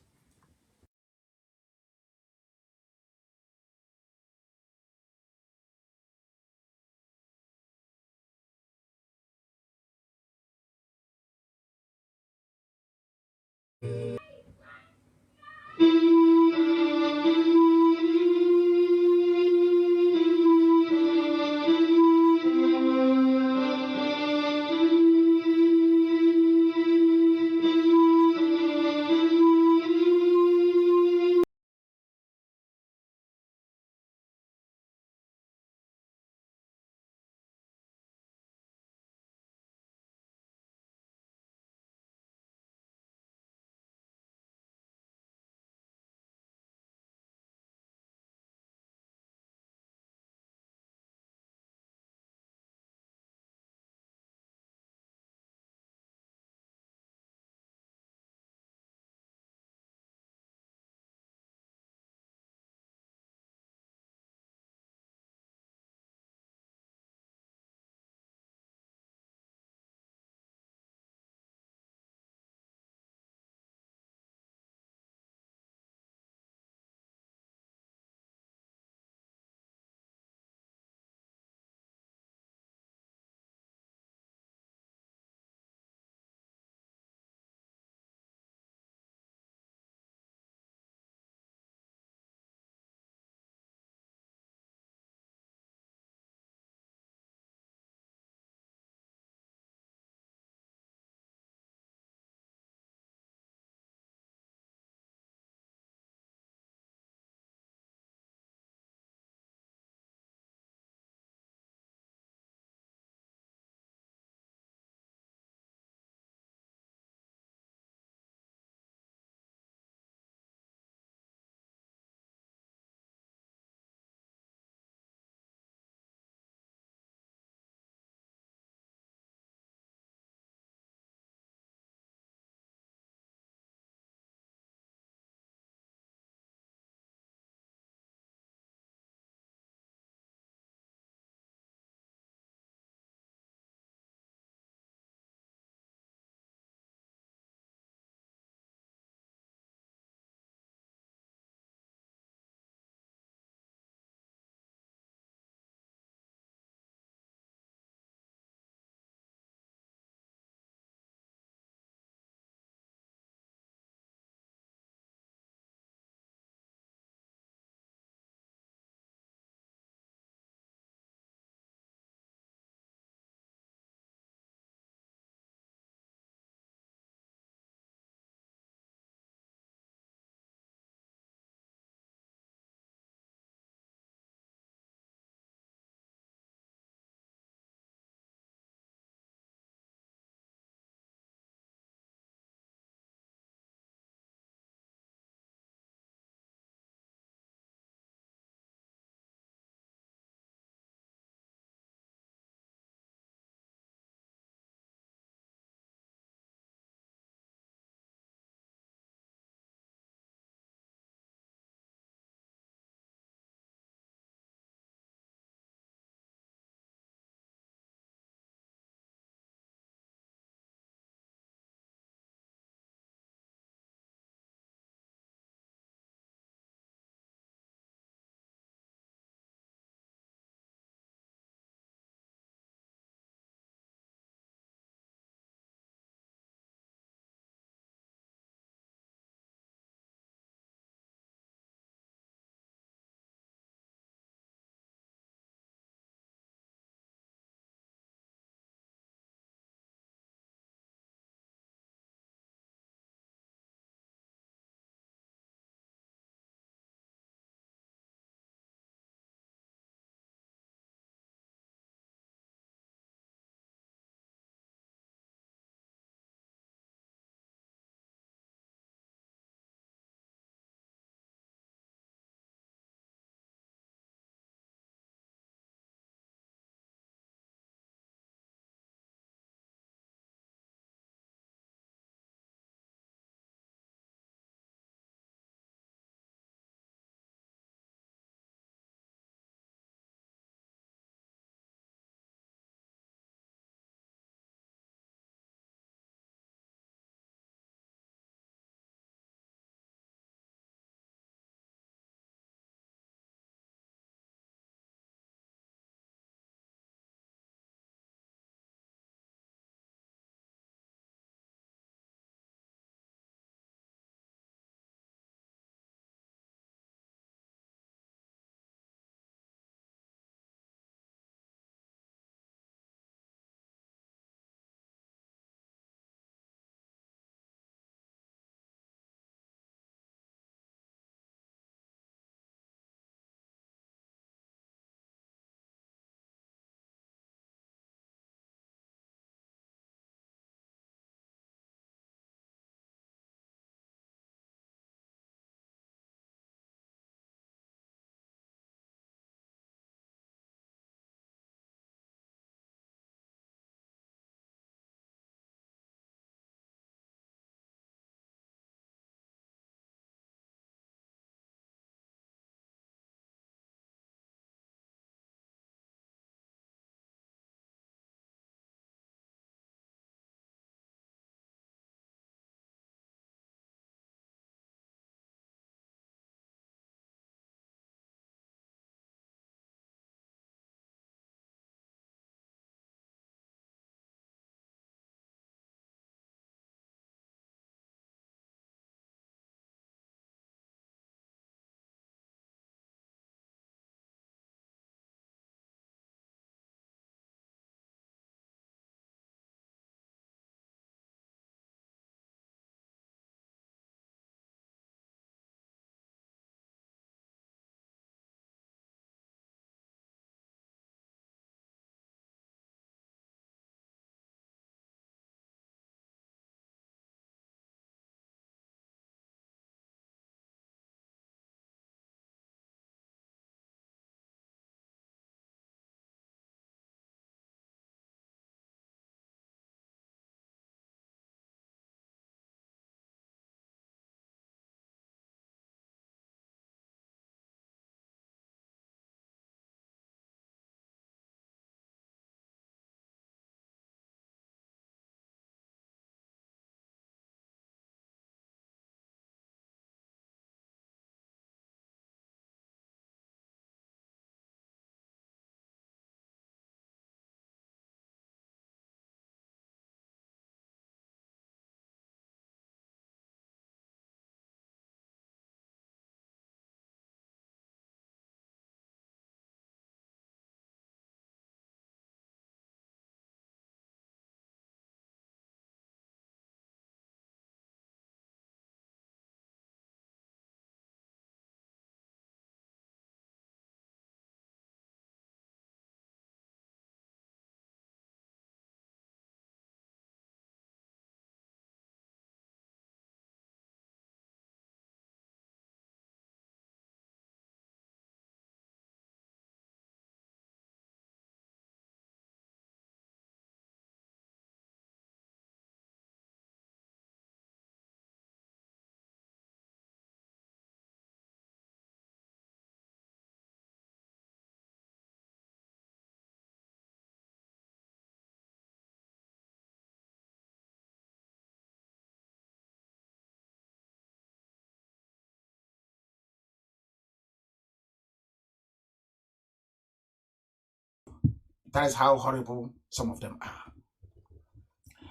That is how horrible some of them are.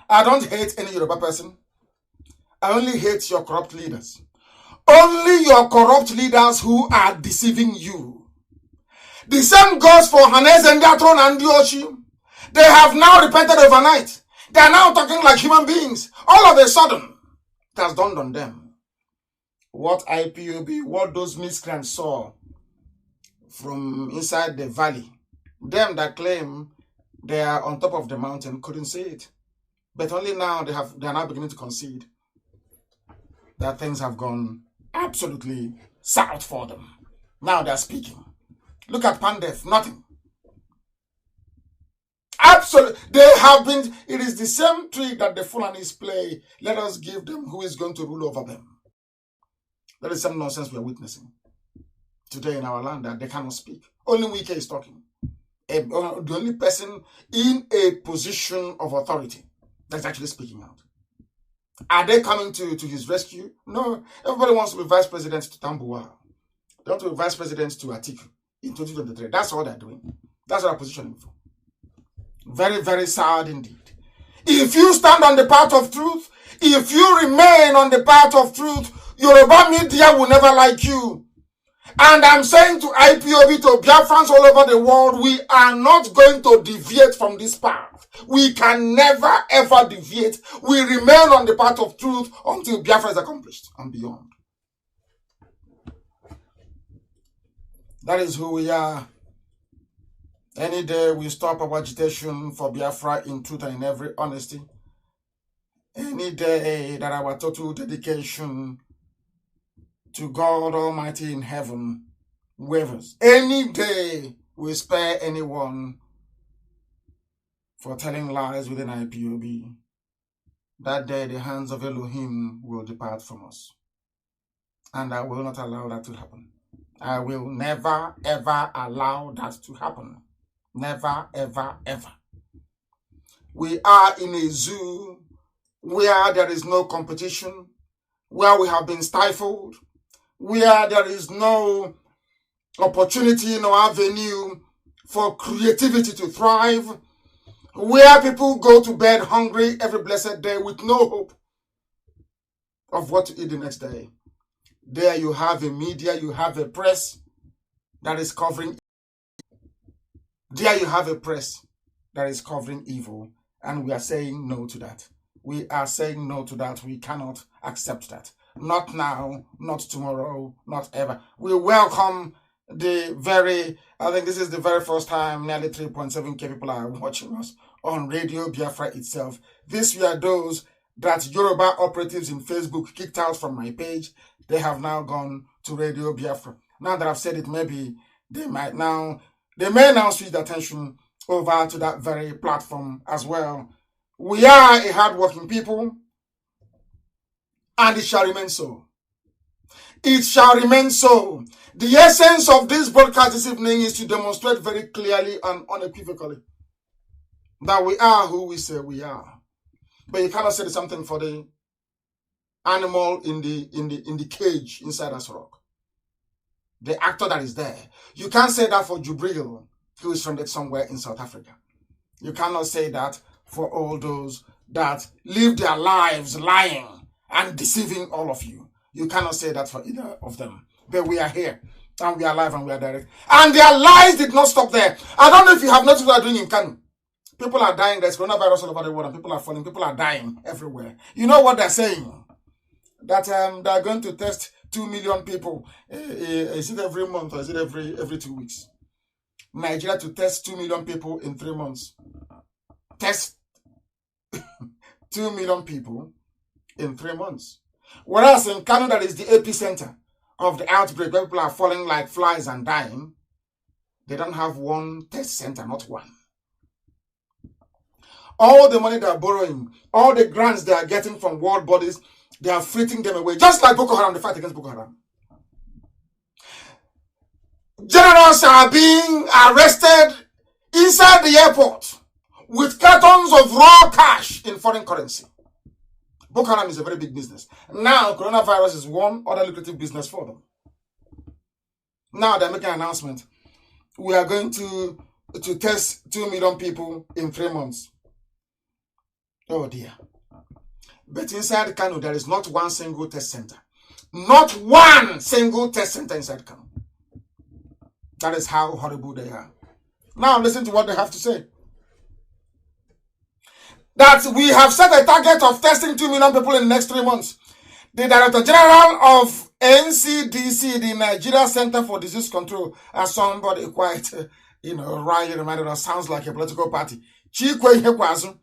I don't hate any Yoruba person. I only hate your corrupt leaders. Only your corrupt leaders who are deceiving you. The same goes for Hanez and Gatron and Dioshi. They have now repented overnight. They are now talking like human beings. All of a sudden, it has dawned on them what IPOB, what those miscreants saw from inside the valley. Them that claim they are on top of the mountain couldn't see it. But only now they are now beginning to concede that things have gone absolutely south for them. Now they are speaking. Look at Pandef, nothing. Absolutely, they have been. It is the same trick that the Fulanis play. Let us give them who is going to rule over them. That is some nonsense we are witnessing today in our land, that they cannot speak. Only Wike is talking. The only person in a position of authority that's actually speaking out. Are they coming to his rescue? No. Everybody wants to be vice president to Tambuwa. They want to be vice president to Atiku in 2023. That's all they're doing. That's what I'm positioning for. Very, very sad indeed. If you stand on the path of truth, if you remain on the path of truth, Yoruba media will never like you. And I'm saying to IPOB, to Biafrans all over the world, we are not going to deviate from this path. We can never, ever deviate. We remain on the path of truth until Biafra is accomplished and beyond. That is who we are. Any day we stop our agitation for Biafra in truth and in every honesty. Any day that our total dedication to God Almighty in heaven wavers. Any day we spare anyone for telling lies within IPOB. That day the hands of Elohim will depart from us. And I will not allow that to happen. I will never, ever allow that to happen. Never, ever, ever. We are in a zoo where there is no competition, where we have been stifled, where there is no opportunity, no avenue for creativity to thrive, where people go to bed hungry every blessed day with no hope of what to eat the next day. There you have a media, you have a press that is covering. There you have a press that is covering evil, and we are saying no to that. We are saying no to that. We cannot accept that. Not now, not tomorrow, not ever. We welcome I think this is the very first time nearly 3.7k people are watching us on Radio Biafra itself. These were those that Yoruba operatives in Facebook kicked out from my page. They have now gone to Radio Biafra. Now that I've said it, maybe they may now switch their attention over to that very platform as well. We are a hardworking people, and it shall remain so. It shall remain so. The essence of this broadcast this evening is to demonstrate very clearly and unequivocally that we are who we say we are. But you cannot say something for the animal in the cage inside us rock. The actor that is there. You can't say that for Jubril, who is from somewhere in South Africa. You cannot say that for all those that live their lives lying and deceiving all of you. You cannot say that for either of them. But we are here, and we are live, and we are direct. And their lies did not stop there. I don't know if you have noticed what they're doing in Kanu. People are dying. There's coronavirus all over the world, and people are falling. People are dying everywhere. You know what they're saying? That they're going to test 2 million people. Is it every month or is it every 2 weeks? Nigeria to test 2 million people in 3 months. Test 2 million people in 3 months. Whereas in Canada, that is the epicenter of the outbreak, where people are falling like flies and dying, they don't have one test center, not one. All the money they are borrowing, all the grants they are getting from world bodies, they are fritting them away. Just like Boko Haram, the fight against Boko Haram. Generals are being arrested inside the airport with cartons of raw cash in foreign currency. Boko Haram is a very big business. Now, coronavirus is one other lucrative business for them. Now they're making an announcement. We are going to to test 2 million people in 3 months. Oh dear. But inside Kanu, there is not one single test center. Not one single test center inside Kanu. That is how horrible they are. Now listen to what they have to say. That we have set a target of testing 2 million people in the next 3 months. The Director General of NCDC, the Nigeria Center for Disease Control, as somebody quite, Ryan reminded us, sounds like a political party, Chikwe Ihekwazu,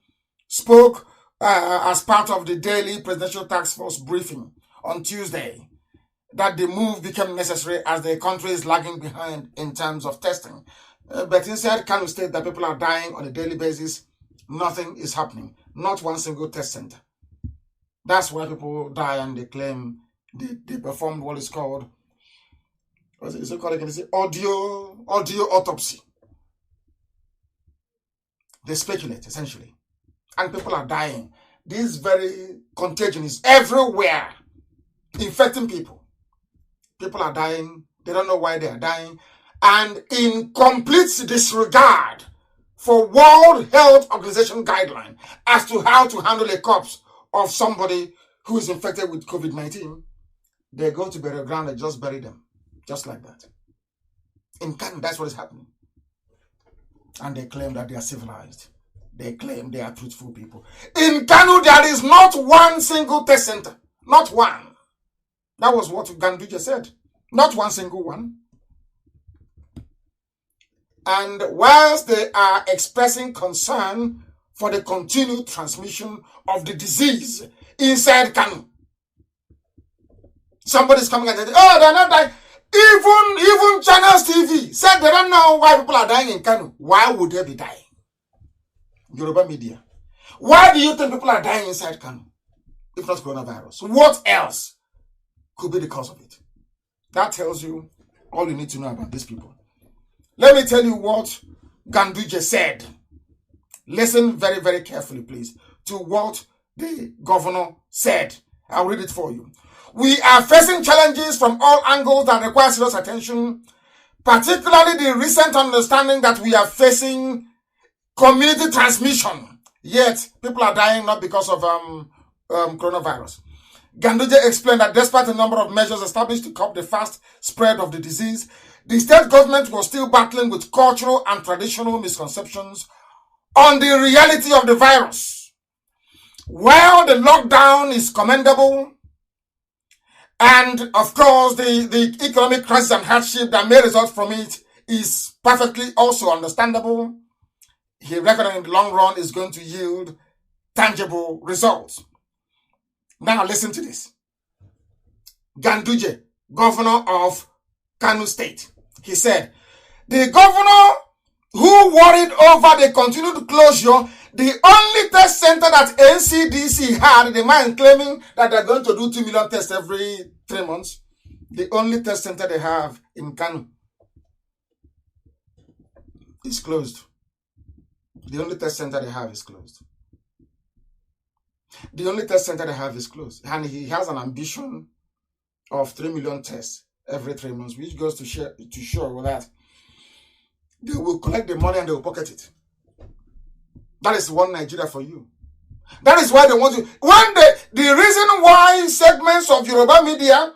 spoke as part of the daily presidential task force briefing on Tuesday that the move became necessary as the country is lagging behind in terms of testing. But inside Kano State, that people are dying on a daily basis, nothing is happening. Not one single test center. That's why people die and they claim they performed what is called, audio autopsy. They speculate, essentially. And people are dying. This very contagion is everywhere, infecting people. People are dying. They don't know why they are dying. And in complete disregard for World Health Organization guideline as to how to handle a corpse of somebody who is infected with COVID-19, they go to burial ground and just bury them. Just like that. In Kano, that's what is happening. And they claim that they are civilized. They claim they are truthful people. In Kano, there is not one single test center. Not one. That was what Ganduje said. Not one single one. And whilst they are expressing concern for the continued transmission of the disease inside Kano, somebody's coming and saying, oh, they're not dying. Even Channels TV said they don't know why people are dying in Kano. Why would they be dying? Yoruba media. Why do you think people are dying inside Kano? If not coronavirus. What else could be the cause of it? That tells you all you need to know about these people. Let me tell you what Ganduje said. Listen very, very carefully, please, to what the governor said. I'll read it for you. We are facing challenges from all angles that require serious attention, particularly the recent understanding that we are facing community transmission. Yet, people are dying not because of coronavirus. Ganduje explained that despite a number of measures established to curb the fast spread of the disease, the state government was still battling with cultural and traditional misconceptions on the reality of the virus. While the lockdown is commendable, and of course the economic crisis and hardship that may result from it is perfectly also understandable, he reckoned in the long run is going to yield tangible results. Now listen to this. Ganduje, governor of Kano State, he said, the governor who worried over the continued closure, the only test center that NCDC had, the man claiming that they're going to do 2 million tests every 3 months, the only test center they have in Kano is closed. The only test center they have is closed. The only test center they have is closed. And he has an ambition of 3 million tests every 3 months, which goes to show that they will collect the money and they will pocket it. That is one Nigeria for you. That is why they want to. The reason why segments of Yoruba media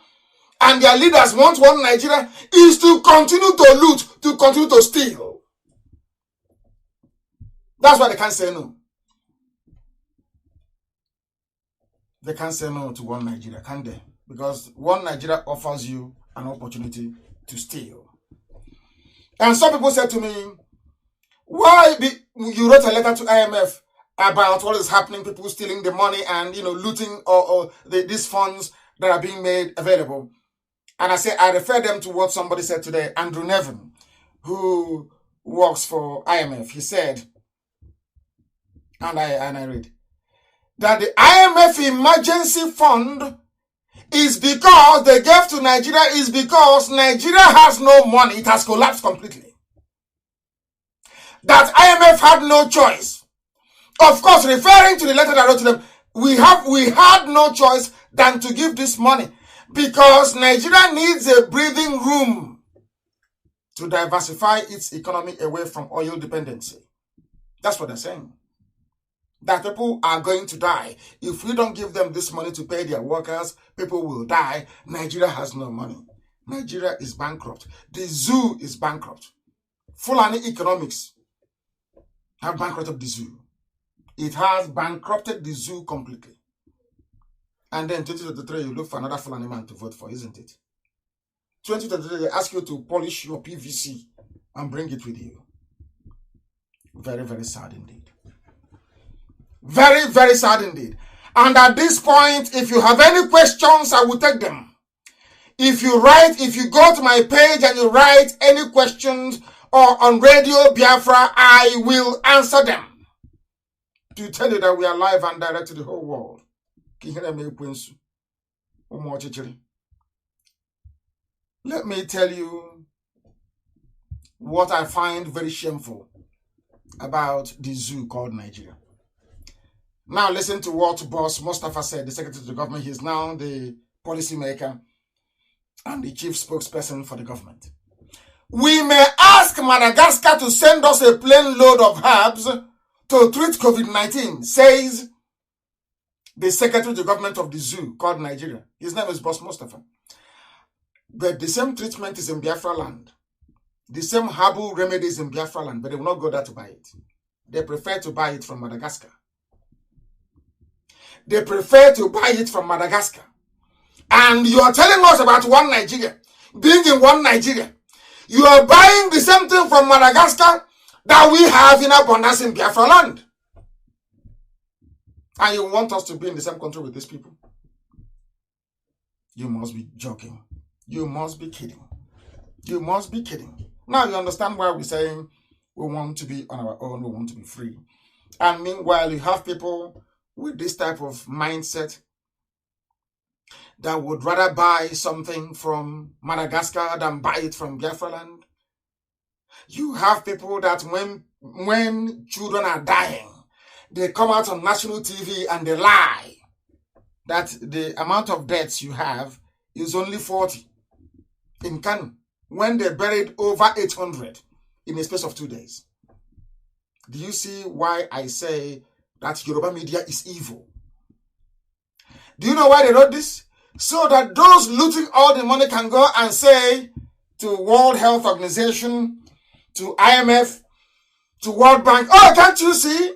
and their leaders want one Nigeria is to continue to loot, to continue to steal. That's why they can't say no. They can't say no to one Nigeria, can they? Because one Nigeria offers you an opportunity to steal. And some people said to me, why you wrote a letter to IMF about what is happening, people stealing the money and, looting or these funds that are being made available. And I refer them to what somebody said today, Andrew Nevin, who works for IMF. He said, and I read, that the IMF emergency fund is because they gave to Nigeria is because Nigeria has no money. It has collapsed completely. That IMF had no choice. Of course, referring to the letter that I wrote to them, we had no choice than to give this money because Nigeria needs a breathing room to diversify its economy away from oil dependency. That's what they're saying. That people are going to die. If we don't give them this money to pay their workers, people will die. Nigeria has no money. Nigeria is bankrupt. The zoo is bankrupt. Fulani economics have bankrupted the zoo. It has bankrupted the zoo completely. And then 2023, you look for another Fulani man to vote for, isn't it? 2023, they ask you to polish your PVC and bring it with you. Very, very sad indeed. Very, very sad indeed. And at this point, if you have any questions, I will take them. If you go to my page and you write any questions or on Radio Biafra, I will answer them. To tell you that we are live and direct to the whole world. Let me tell you what I find very shameful about the zoo called Nigeria. Now listen to what Boss Mustafa said, the Secretary of the Government. He is now the policymaker and the chief spokesperson for the government. We may ask Madagascar to send us a plane load of herbs to treat COVID-19, says the Secretary of the Government of the zoo called Nigeria. His name is Boss Mustafa. But the same treatment is in Biafra land. The same herbal remedies in Biafra land, but they will not go there to buy it. They prefer to buy it from Madagascar. They prefer to buy it from Madagascar. And you are telling us about one Nigeria, being in one Nigeria. You are buying the same thing from Madagascar that we have in abundance in Biafra land. And you want us to be in the same country with these people? You must be joking. You must be kidding. You must be kidding. Now you understand why we're saying we want to be on our own, we want to be free. And meanwhile, you have people with this type of mindset that would rather buy something from Madagascar than buy it from Biafra land. You have people that when children are dying, they come out on national TV and they lie that the amount of deaths you have is only 40 in Kanu, when they buried over 800 in a space of 2 days. Do you see why I say that Yoruba media is evil? Do you know why they wrote this? So that those looting all the money can go and say to World Health Organization, to IMF, to World Bank, oh, can't you see?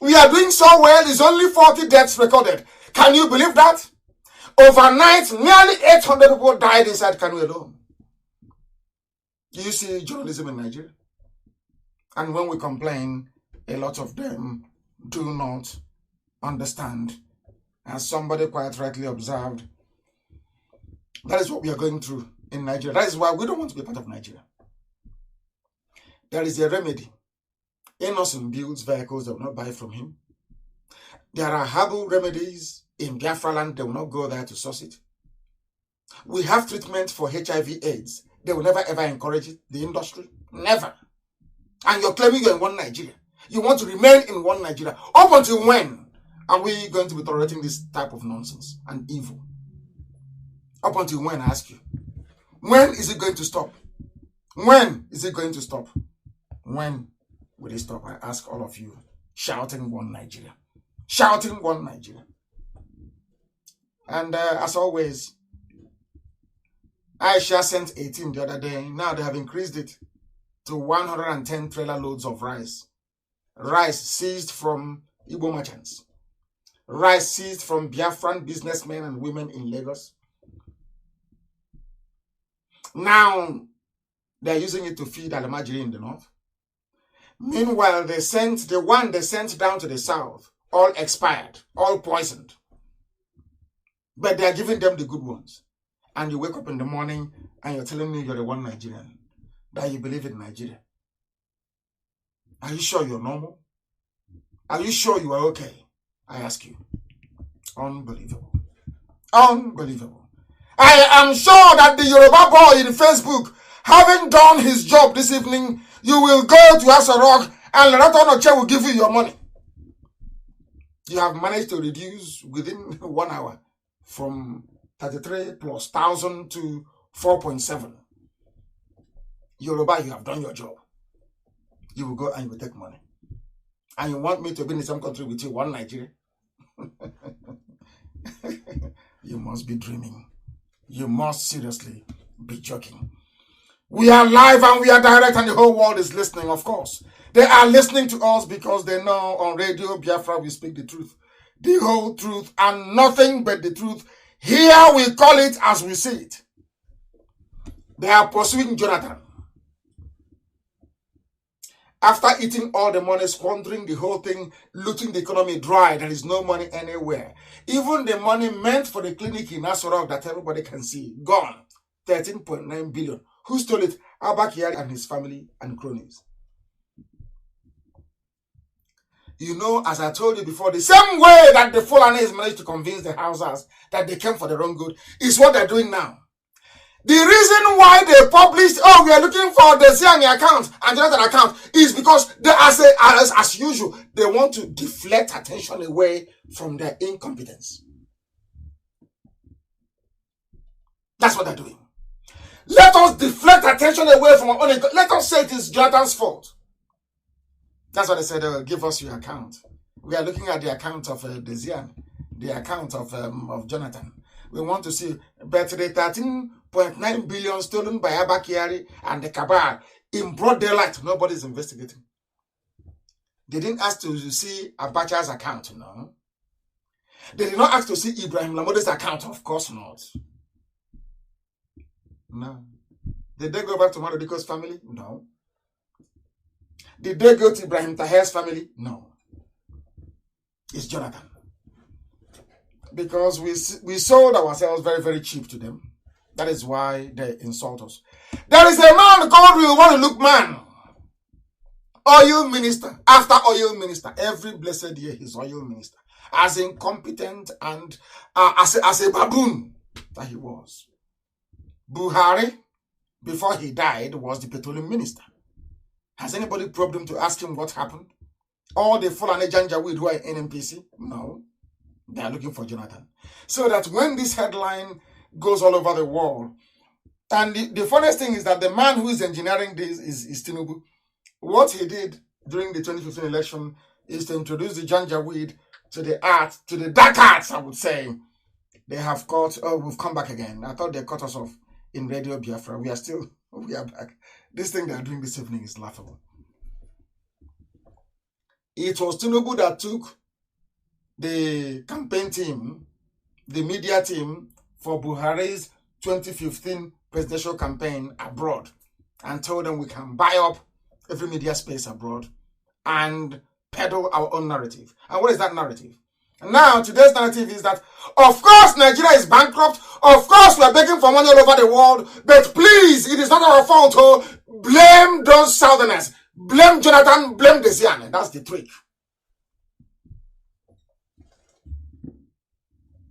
We are doing so well. There's only 40 deaths recorded. Can you believe that? Overnight, nearly 800 people died inside Kanu alone. Do you see journalism in Nigeria? And when we complain, a lot of them do not understand. As somebody quite rightly observed, that is what we are going through in Nigeria. That is why we don't want to be part of Nigeria. There is a remedy. Innocent builds vehicles, they will not buy from him. There are herbal remedies in Biafra land, they will not go there to source it. We have treatment for HIV/AIDS. They will never ever encourage it, the industry. Never. And you're claiming you're in one Nigeria. You want to remain in one Nigeria. Up until when are we going to be tolerating this type of nonsense and evil? Up until when, I ask you? When is it going to stop? When is it going to stop? When will it stop? I ask all of you, shouting one Nigeria. Shouting one Nigeria. And as always, Aisha sent 18 the other day. Now they have increased it to 110 trailer loads of rice. Rice seized from Igbo merchants. Rice seized from Biafran businessmen and women in Lagos. Now they're using it to feed Alamajiri in the north. Meanwhile, they sent the one they sent down to the south, all expired, all poisoned. But they are giving them the good ones. And you wake up in the morning and you're telling me you're the one Nigerian, that you believe in Nigeria. Are you sure you're normal? Are you sure you are okay? I ask you. Unbelievable. Unbelievable. I am sure that the Yoruba boy in Facebook, having done his job this evening, you will go to Asarok and Lerato Noche will give you your money. You have managed to reduce within 1 hour from 33 plus 1,000 to 4.7. Yoruba, you have done your job. You will go and you will take money. And you want me to be in the same country with you, one Nigeria? You must be dreaming. You must seriously be joking. We are live and we are direct and the whole world is listening, of course. They are listening to us because they know on Radio Biafra we speak the truth. The whole truth and nothing but the truth. Here we call it as we see it. They are pursuing Jonathan. After eating all the money, squandering the whole thing, looting the economy dry, there is no money anywhere. Even the money meant for the clinic in Nasarawa that everybody can see, gone. 13.9 billion. Who stole it? Abakari and his family and cronies. You know, as I told you before, the same way that the Fulanis managed to convince the Hausas that they came for the wrong good is what they're doing now. The reason why they published, oh, we are looking for the Ziani account and Jonathan account is because they, as usual, they want to deflect attention away from their incompetence. That's what they're doing. Let us deflect attention away from our own. Let us say it is Jonathan's fault. That's what they said. Give us your account. We are looking at the account of Desian, the account of Jonathan. We want to see better the 13.9 billion stolen by Abakari and the cabal in broad daylight. Nobody's investigating. They didn't ask to see Abacha's account, no. They did not ask to see Ibrahim Lamode's account, of course not. No. Did they go back to Madodiko's family? No. Did they go to Ibrahim Taher's family? No. It's Jonathan. Because we sold ourselves very, very cheap to them. That is why they insult us. There is a man called We Want to Look Man. Oil minister. After oil minister. Every blessed year he's oil minister. As incompetent and as a baboon that he was. Buhari, before he died, was the petroleum minister. Has anybody probed him to ask him what happened? All the Fulani Janjaweed who are in NMPC? No. They are looking for Jonathan. So that when this headline goes all over the world, and the funniest thing is that the man who is engineering this is Tinubu. What he did during the 2015 election is to introduce the Janjaweed to the dark arts, I would say. They have caught, oh, we've come back again. I thought they cut us off in Radio Biafra. We are back. This thing they are doing this evening is laughable. It was Tinubu that took the campaign team, the media team for Buhari's 2015 presidential campaign abroad and told them we can buy up every media space abroad and peddle our own narrative. And what is that narrative? And now, today's narrative is that, of course, Nigeria is bankrupt. Of course, we are begging for money all over the world. But please, it is not our fault. Oh, blame those Southerners. Blame Jonathan. Blame Desiane. That's the trick.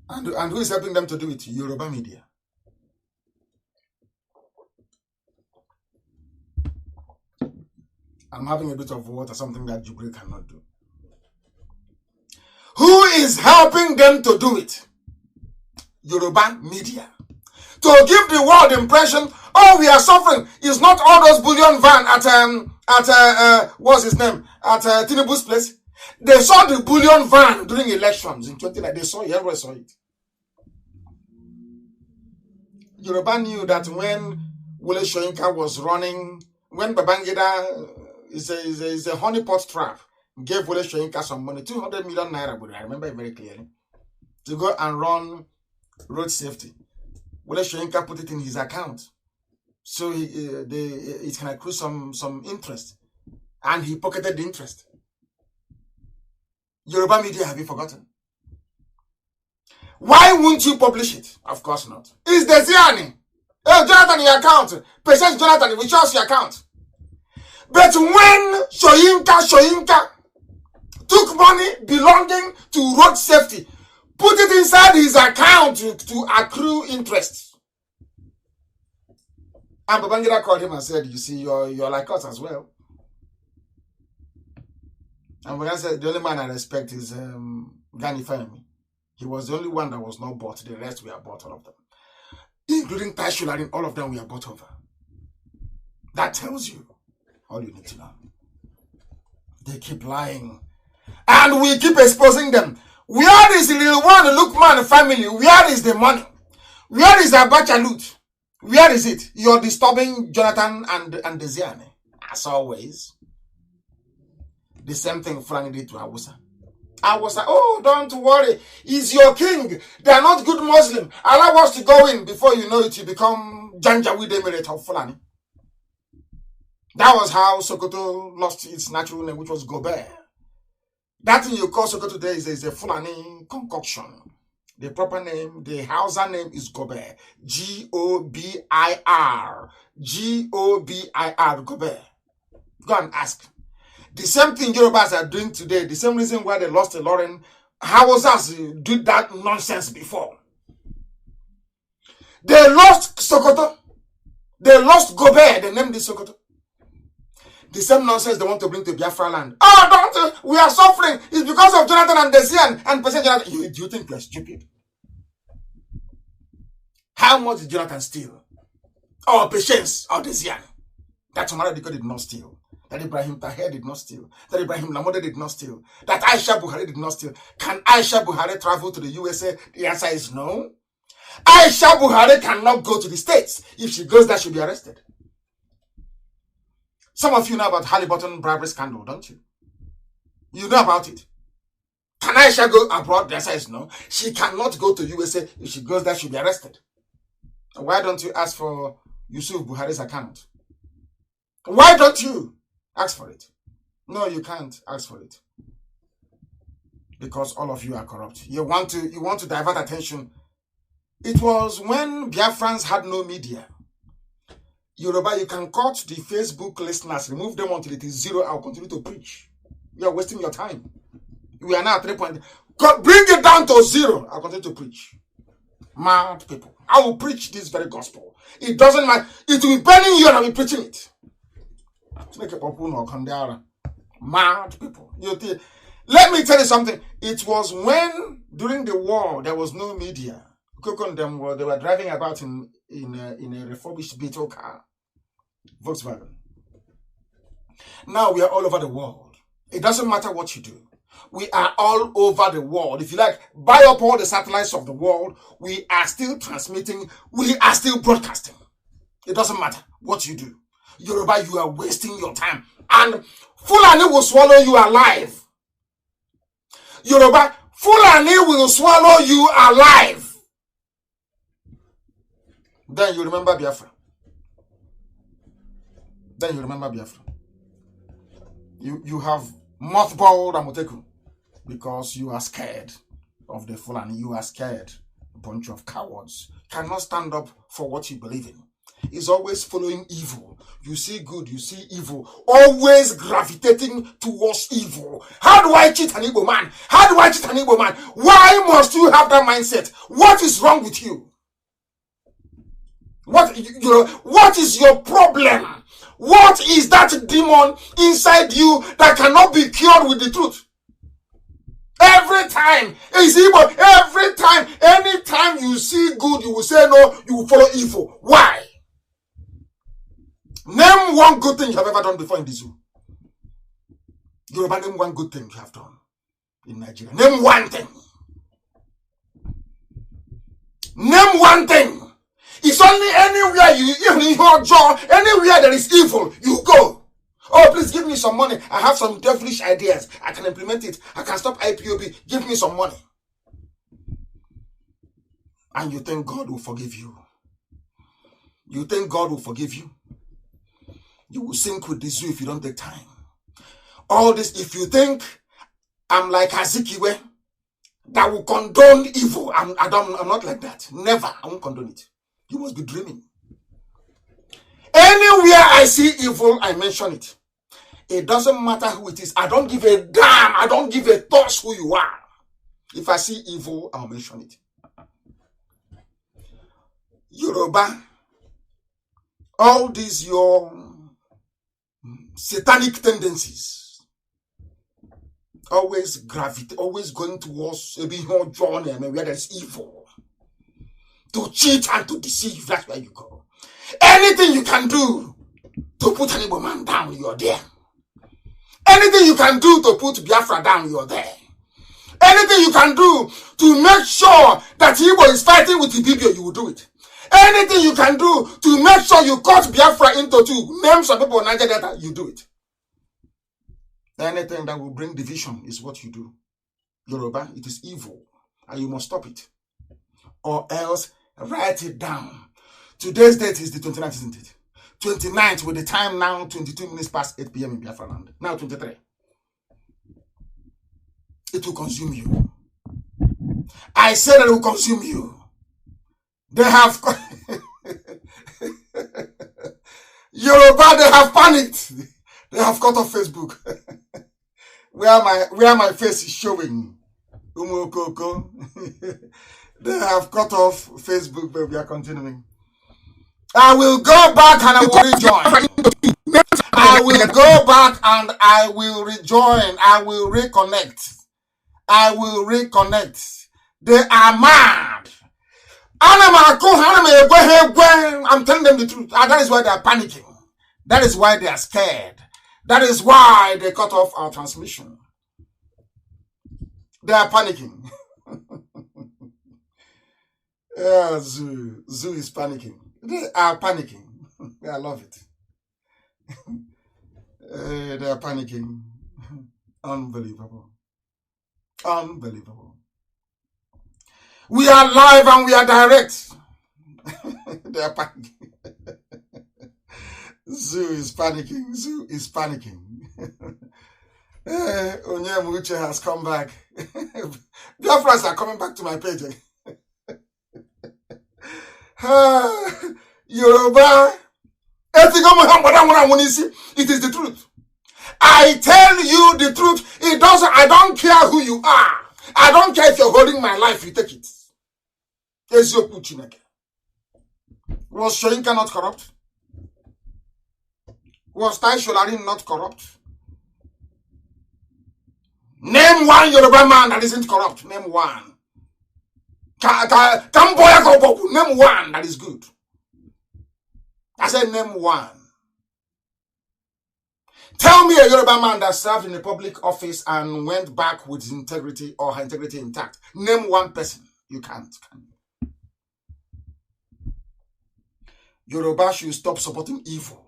And who is helping them to do it? Yoruba media. I'm having a bit of water, something that Jubril cannot do. Who is helping them to do it? Yoruba media. To give the world the impression, oh, we are suffering. It's not all those bullion van at what's his name? At Tinubu's place. They saw the bullion van during elections in 2019. They saw it, everyone saw it. Yoruba knew that when Wole Soyinka was running, when Babangida is a honeypot trap, gave Wole Soyinka some money, 200 million naira, but I remember it very clearly, to go and run road safety. Wole Soyinka put it in his account, so it can accrue some interest, and he pocketed the interest. Yoruba media, have you forgotten? Why won't you publish it? Of course not. It's Desiani. Hey, Jonathan, your account. Patient Jonathan, we trust your account. But when Soyinka took money belonging to road safety, put it inside his account to accrue interest. And Babangida called him and said, you see, you're like us as well. And Babangida said, the only man I respect is Gani Fahimi. He was the only one that was not bought. The rest we are bought, all of them. Including Tashularin, all of them we are bought over. That tells you all you need to know. They keep lying. And we keep exposing them. Where is the one Lookman family? Where is the money? Where is the Abacha loot? Where is it? You're disturbing Jonathan and Desiane. As always. The same thing Frank did to Awusa. Awusa, oh, don't worry. He's your king. They are not good Muslim. Allow us to go in. Before you know it, you become Janjaweed Emirate of Fulani. That was how Sokoto lost its natural name, which was Gobert. That thing you call Sokoto today is a Fulani concoction. The proper name, the Hausa name is Gobert. G-O-B-I-R. G-O-B-I-R, Gobert. Go and ask. The same thing Yorubas are doing today, the same reason why they lost the Lauren, Hausas did that nonsense before. They lost Sokoto. They lost Gobert, they named it Sokoto. The same nonsense they want to bring to Biafra land. Oh, don't, we are suffering. It's because of Jonathan and Desian and President Jonathan. Do you think you're stupid? How much did Jonathan steal? Or Patience or Desian? That Omara Diko did not steal. That Ibrahim Taher did not steal. That Ibrahim Lamode did not steal. That Aisha Buhari did not steal. Can Aisha Buhari travel to the USA? The answer is no. Aisha Buhari cannot go to the States. If she goes there, she'll be arrested. Some of you know about Halliburton bribery scandal, don't you? You know about it. Can Aisha go abroad? The answer is no. She cannot go to USA. If she goes there, she'll be arrested. Why don't you ask for Yusuf Buhari's account? Why don't you ask for it? No, you can't ask for it. Because all of you are corrupt. You want to divert attention. It was when Biafrans had no media. Yoruba, you can cut the Facebook listeners, remove them until it is 0. I'll continue to preach. You are wasting your time. We are now at 3 point. Bring it down to 0. I'll continue to preach. Mad people. I will preach this very gospel. It doesn't matter. It will be burning you and I will be preaching it. Mad people. Let me tell you something. It was when, during the war, there was no media. They were driving about in a refurbished Beetle car, Volkswagen. Now we are all over the world. It doesn't matter what you do. We are all over the world. If you like, buy up all the satellites of the world. We are still transmitting. We are still broadcasting. It doesn't matter what you do. Yoruba, you are wasting your time. And Fulani will swallow you alive. Yoruba, Fulani will swallow you alive. Then you remember Biafra. Then you remember Biafra. You have mothballed Amoteku because you are scared of the Fulani. You are scared. A bunch of cowards. Cannot stand up for what you believe in. Is always following evil. You see good, you see evil. Always gravitating towards evil. How do I cheat an Igbo man? How do I cheat an Igbo man? Why must you have that mindset? What is wrong with you? What is your problem? What is that demon inside you that cannot be cured with the truth? Every time, anytime you see good, you will say no, you will follow evil. Why? Name one good thing you have ever done before in the zoo. Yoruba, name one good thing you have done in Nigeria. Name one thing. Name one thing. It's only anywhere there is evil, you go. Oh, please give me some money. I have some devilish ideas. I can implement it. I can stop IPOB. Give me some money. And you think God will forgive you. You think God will forgive you. You will sink with the zoo if you don't take time. All this, if you think I'm like Azikiwe, that will condone evil. I'm not like that. Never. I won't condone it. You must be dreaming. Anywhere I see evil, I mention it. It doesn't matter who it is. I don't give a damn. I don't give a toss who you are. If I see evil, I'll mention it. Yoruba, all these your satanic tendencies, always gravitate, always going towards where there's evil. To cheat and to deceive, that's where you go. Anything you can do to put an Igbo man down, you're there. Anything you can do to put Biafra down, you're there. Anything you can do to make sure that Igbo is fighting with IPOB, you will do it. Anything you can do to make sure you cut Biafra into two, name some people in Niger Delta, you do it. Anything that will bring division is what you do. Yoruba, it is evil, and you must stop it. Or else, write it down. Today's date is the 29th, isn't it? 29th, with the time now, 22 minutes past 8 p.m. in Biafra land. Now 23. It will consume you. I said it will consume you. They have... Yoruba, they have panicked. They have cut off Facebook. where my face is showing. Umokoko. They have cut off Facebook, but we are continuing. I will go back and I will rejoin. I will go back and I will rejoin. I will reconnect. I will reconnect. They are mad. I'm telling them the truth. And that is why they are panicking. That is why they are scared. That is why they cut off our transmission. They are panicking. Yeah, Zoo is panicking. They are panicking. I love it. They are panicking. Unbelievable. Unbelievable. We are live and we are direct. They are panicking. Zoo is panicking. Zoo is panicking. Onyemuche has come back. Biafrans are coming back to my page. Yoruba. It is the truth. I tell you the truth. I don't care who you are. I don't care if you're holding my life, you take it. Was Shoinka not corrupt? Was Tai Sholarin not corrupt? Name one Yoruba man that isn't corrupt. Name one. Name one that is good. I said name one. Tell me a Yoruba man that served in a public office and went back with his integrity or her integrity intact. Name one person. You can't. Yoruba should stop supporting evil.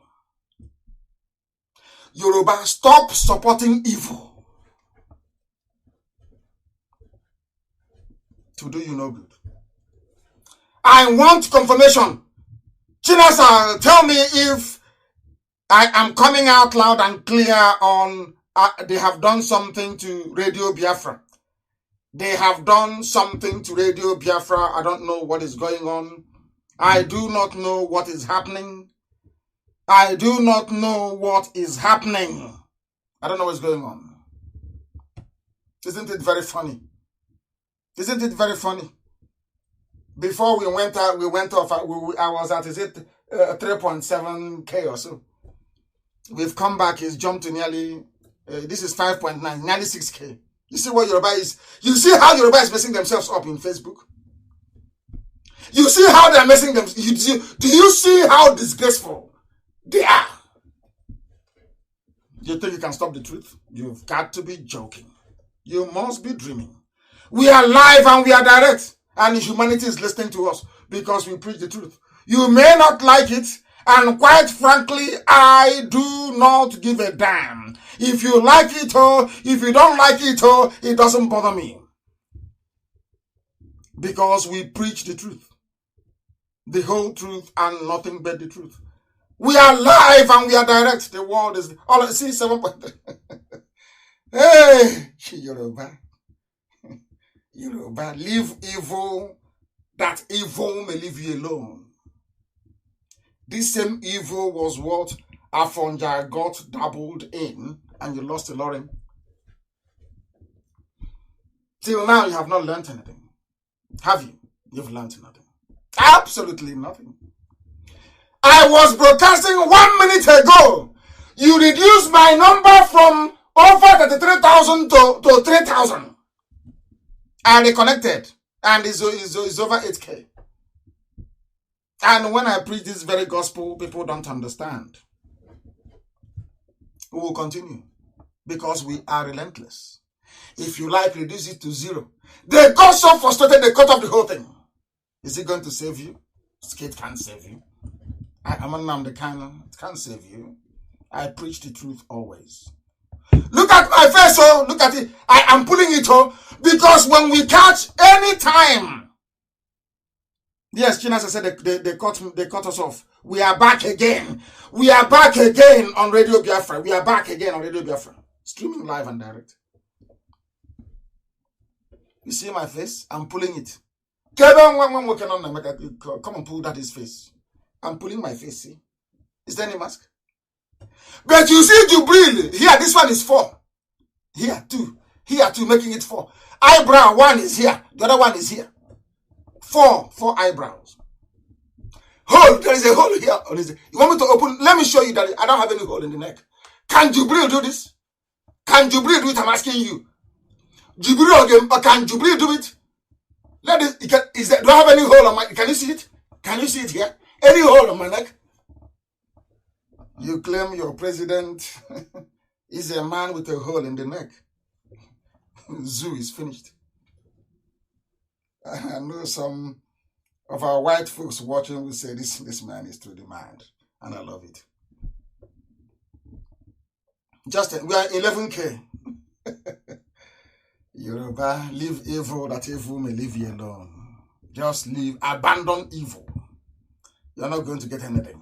Yoruba, stop supporting evil. To do you no good. I want confirmation. Chinasa, tell me if I am coming out loud and clear on they have done something to Radio Biafra. They have done something to Radio Biafra. I don't know what is going on. I do not know what is happening. I do not know what is happening. I don't know what's going on. Isn't it very funny? Isn't it very funny? Before we went off, I was at, 3.7K or so. We've come back, it's jumped to nearly, this is 5.9, nearly 6K. You see what Yoruba is? You see how Yoruba is messing themselves up in Facebook? You see how they're messing them? Do you see how disgraceful they are? You think you can stop the truth? You've got to be joking. You must be dreaming. We are live and we are direct. And humanity is listening to us because we preach the truth. You may not like it. And quite frankly, I do not give a damn. If you like it or if you don't like it or it doesn't bother me. Because we preach the truth. The whole truth and nothing but the truth. We are live and we are direct. The world is all I see 7.3. Hey, Yoruba. Yoruba, leave evil, that evil may leave you alone. This same evil was what Afonja got dabbled in and you lost a lot. Till now, you have not learned anything. Have you? You've learned nothing. Absolutely nothing. I was broadcasting 1 minute ago. You reduced my number from over 33,000 to 3,000. I reconnected. And it's over 8K. And when I preach this very gospel, people don't understand. We will continue because we are relentless. If you like, reduce it to 0. They got so frustrated, they cut off the whole thing. Is it going to save you? Skate can't save you. I'm Nnamdi Kanu. It can't save you. I preach the truth always. Look at my face, oh, look at it. I am pulling it, oh, because when we catch any time, yes, China said they cut us off. We are back again. We are back again on Radio Biafra. We are back again on Radio Biafra. Streaming live and direct. You see my face? I'm pulling it. Come and pull that his face. I'm pulling my face, see? Is there any mask? But you see Jubril, here, this one is 4. Here, 2. Here, 2, making it 4. Eyebrow, 1 is here. The other one is here. 4 eyebrows. Hole, there is a hole here. You want me to open? Let me show you that I don't have any hole in the neck. Can Jubril do this? Can Jubril do it? I'm asking you. Jubril again, can Jubril do it? Do I have any hole on my, can you see it? Can you see it here? Any hole on my neck? You claim your president is a man with a hole in the neck. Zoo is finished. I know some of our white folks watching will say this man is truly mad, and I love it. We are 11K. Yoruba, leave evil that evil may leave you alone. Just leave, abandon evil. You're not going to get anything.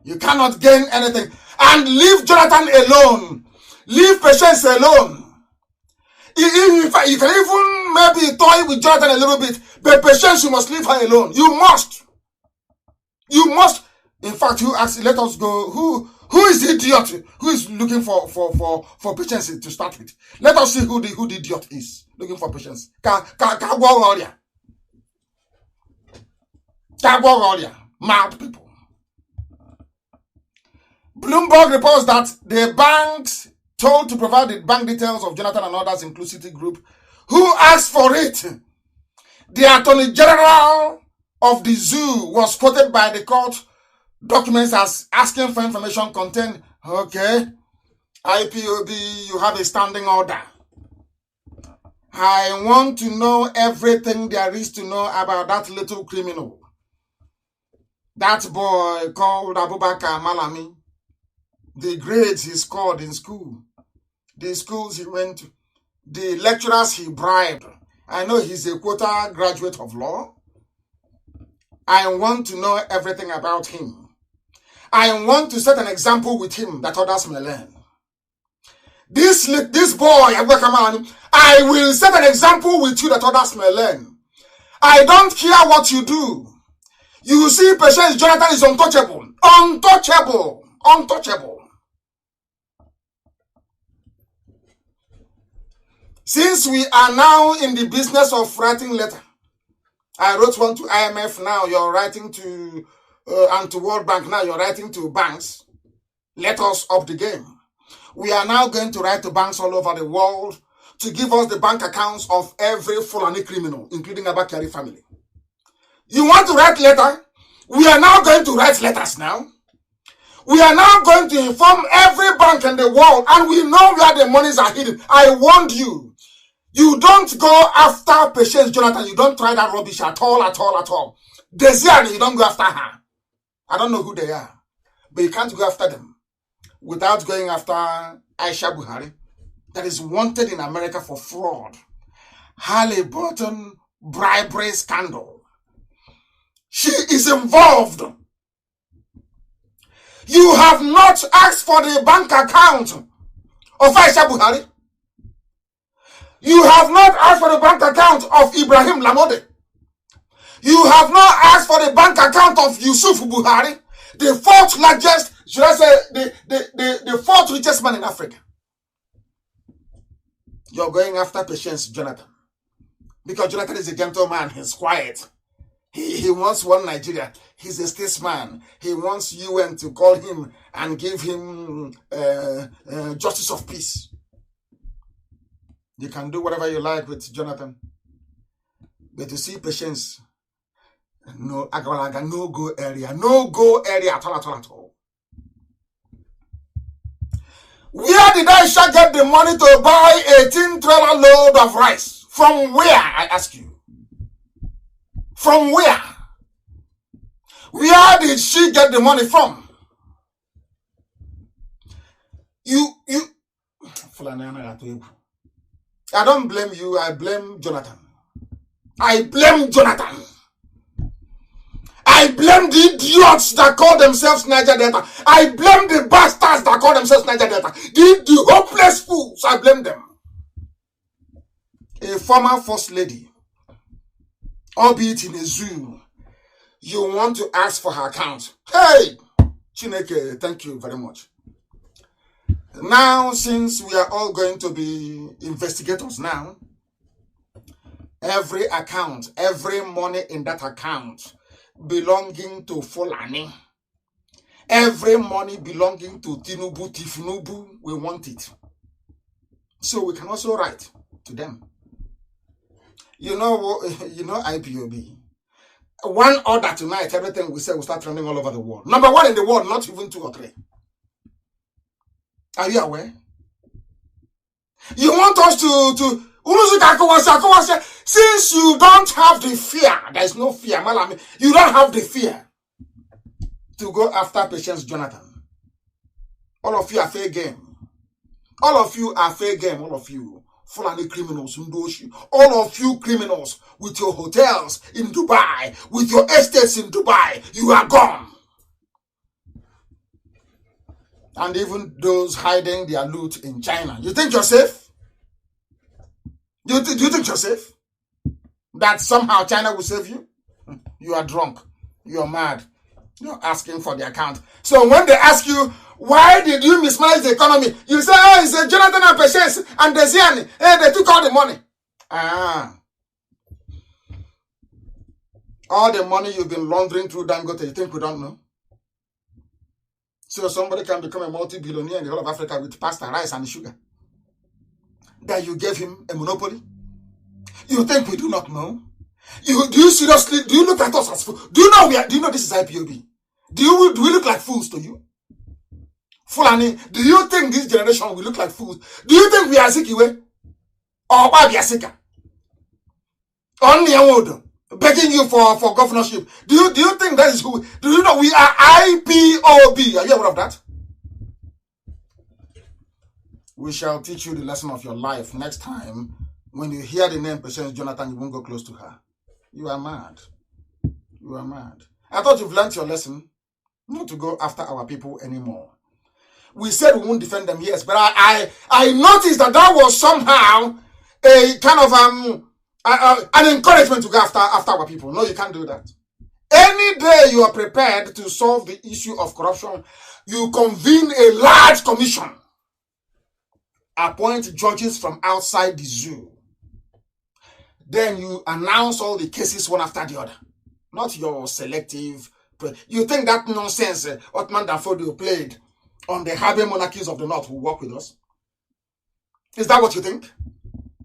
You cannot gain anything. And leave Jonathan alone. Leave Patience alone. You can even maybe toy with Jonathan a little bit, but Patience, you must leave her alone. You must. You must. In fact, you ask, let us go. Who is the idiot who is looking for Patience to start with? Let us see who the idiot is looking for Patience. Mad people. Bloomberg reports that the banks told to provide the bank details of Jonathan and others, including Citigroup, who asked for it. The Attorney General of the zoo was quoted by the court documents as asking for information contained. Okay, IPOB, you have a standing order. I want to know everything there is to know about that little criminal. That boy called Abubakar Malami. The grades he scored in school. The schools he went to. The lecturers he bribed. I know he's a quota graduate of law. I want to know everything about him. I want to set an example with him that others may learn. This boy, I will set an example with you that others may learn. I don't care what you do. You see, Patience Jonathan is untouchable. Untouchable. Untouchable. Since we are now in the business of writing letter, I wrote one to IMF, now you're writing to, and to World Bank, now you're writing to banks. Let us up the game. We are now going to write to banks all over the world to give us the bank accounts of every Fulani criminal, including Abakari family. You want to write letter? We are now going to write letters now. We are now going to inform every bank in the world, and we know where the monies are hidden. I warned you. You don't go after Patience Jonathan. You don't try that rubbish at all, at all, at all. Desiani, you don't go after her. I don't know who they are. But you can't go after them without going after Aisha Buhari, that is wanted in America for fraud. Halliburton bribery scandal. She is involved. You have not asked for the bank account of Aisha Buhari. You have not asked for the bank account of Ibrahim Lamode. You have not asked for the bank account of Yusuf Buhari, the 4th largest, should I say, the 4th richest man in Africa. You're going after Patience Jonathan. Because Jonathan is a gentleman, he's quiet. He wants one Nigeria. He's a statesman. He wants UN to call him and give him justice of peace. You can do whatever you like with Jonathan. But you see Patience, no go area at all. Where did Aisha get the money to buy 18-trailer load of rice? From where, I ask you? From where? Where did she get the money from? I don't blame you, I blame Jonathan. I blame Jonathan. I blame the idiots that call themselves Niger Delta. I blame the bastards that call themselves Niger Delta. The hopeless fools, I blame them. A former first lady, albeit in a zoo, you want to ask for her account. Hey, Chineke, thank you very much. Now, since we are all going to be investigators now, every account, every money in that account belonging to Fulani, every money belonging to Tinubu, Tifnubu, we want it. So we can also write to them. You know IPOB. One order tonight, everything we say will start trending all over the world. Number one in the world, not even 2 or 3. Are you aware? You want us to since you don't have the fear, there is no fear, Malami, you don't have the fear to go after Patience Jonathan. All of you are fair game. All of you are fair game, all of you. Fulani criminals, all of you criminals with your hotels in Dubai, with your estates in Dubai, you are gone. And even those hiding their loot in China. You think you're safe? Do you think you're safe? That somehow China will save you? You are drunk. You are mad. You're asking for the account. So when they ask you, why did you mismanage the economy? You say, oh, it's a Jonathan and Patience and Desiani. Hey, they took all the money. All the money you've been laundering through Dangote, you think we don't know? So somebody can become a multi-billionaire in the whole of Africa with pasta, rice, and sugar. That you gave him a monopoly? You think we do not know? Do you seriously, do you look at us as fools? Do you know this is IPOB? Do we look like fools to you? Fulani, do you think this generation will look like fools? Do you think we are Zikiwe? Or Babi Asika? Only Awodo? Begging you for governorship. Do you think that is who? Do you know we are IPOB? Are you aware of that? We shall teach you the lesson of your life next time. When you hear the name Patience Jonathan, you won't go close to her. You are mad. You are mad. I thought you've learned your lesson not to go after our people anymore. We said we won't defend them, yes, but I noticed that was somehow a kind of an encouragement to go after our people. No, you can't do that. Any day you are prepared to solve the issue of corruption, you convene a large commission, appoint judges from outside the zoo. Then you announce all the cases one after the other. Not your selective. You think that nonsense Otman Danfodio played on the Habe monarchies of the North will work with us? Is that what you think?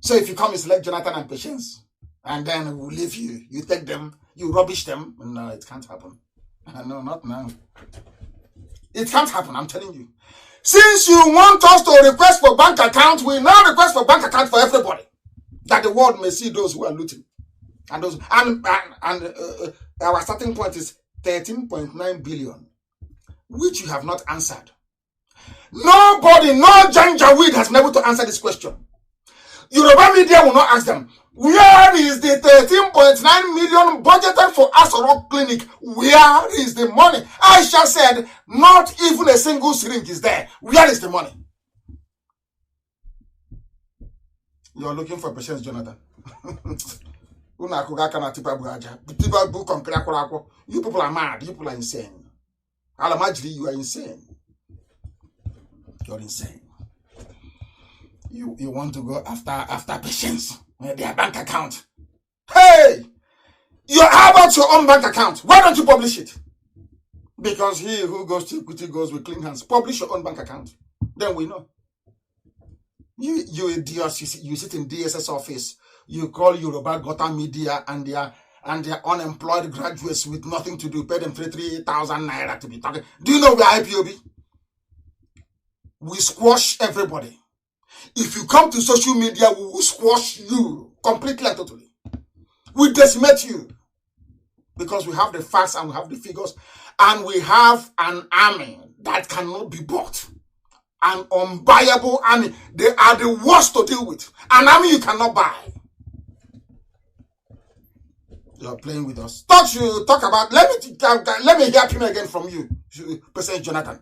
So if you come and select Jonathan and Patience, and then we'll leave you, you take them, you rubbish them. No, it can't happen. No, not now. It can't happen, I'm telling you. Since you want us to request for bank account, we now request for bank account for everybody, that the world may see those who are looting. And those our starting point is 13.9 billion, which you have not answered. Nobody, no Janjaweed has been able to answer this question. Yoruba media will not ask them, where is the 13.9 million budgeted for Asorok Clinic? Where is the money? Aisha said, not even a single syringe is there. Where is the money? You're looking for Patience Jonathan. You people are mad. You people are insane. Alamajri, you are insane. You're insane. You want to go after Patience, their bank account. Hey! How about your own bank account? Why don't you publish it? Because he who goes to equity goes with clean hands. Publish your own bank account. Then we know. You idiots, you sit in DSS office. You call Yoruba Gota Media and their unemployed graduates with nothing to do. Pay them 3,000 naira to be talking. Do you know we are IPOB? we squash everybody. If you come to social media, we will squash you completely and totally. We decimate you because we have the facts and we have the figures and we have an army that cannot be bought. An unbuyable army. They are the worst to deal with. An army you cannot buy. You are playing with us. Talk about. Let me hear him again from you, President Jonathan.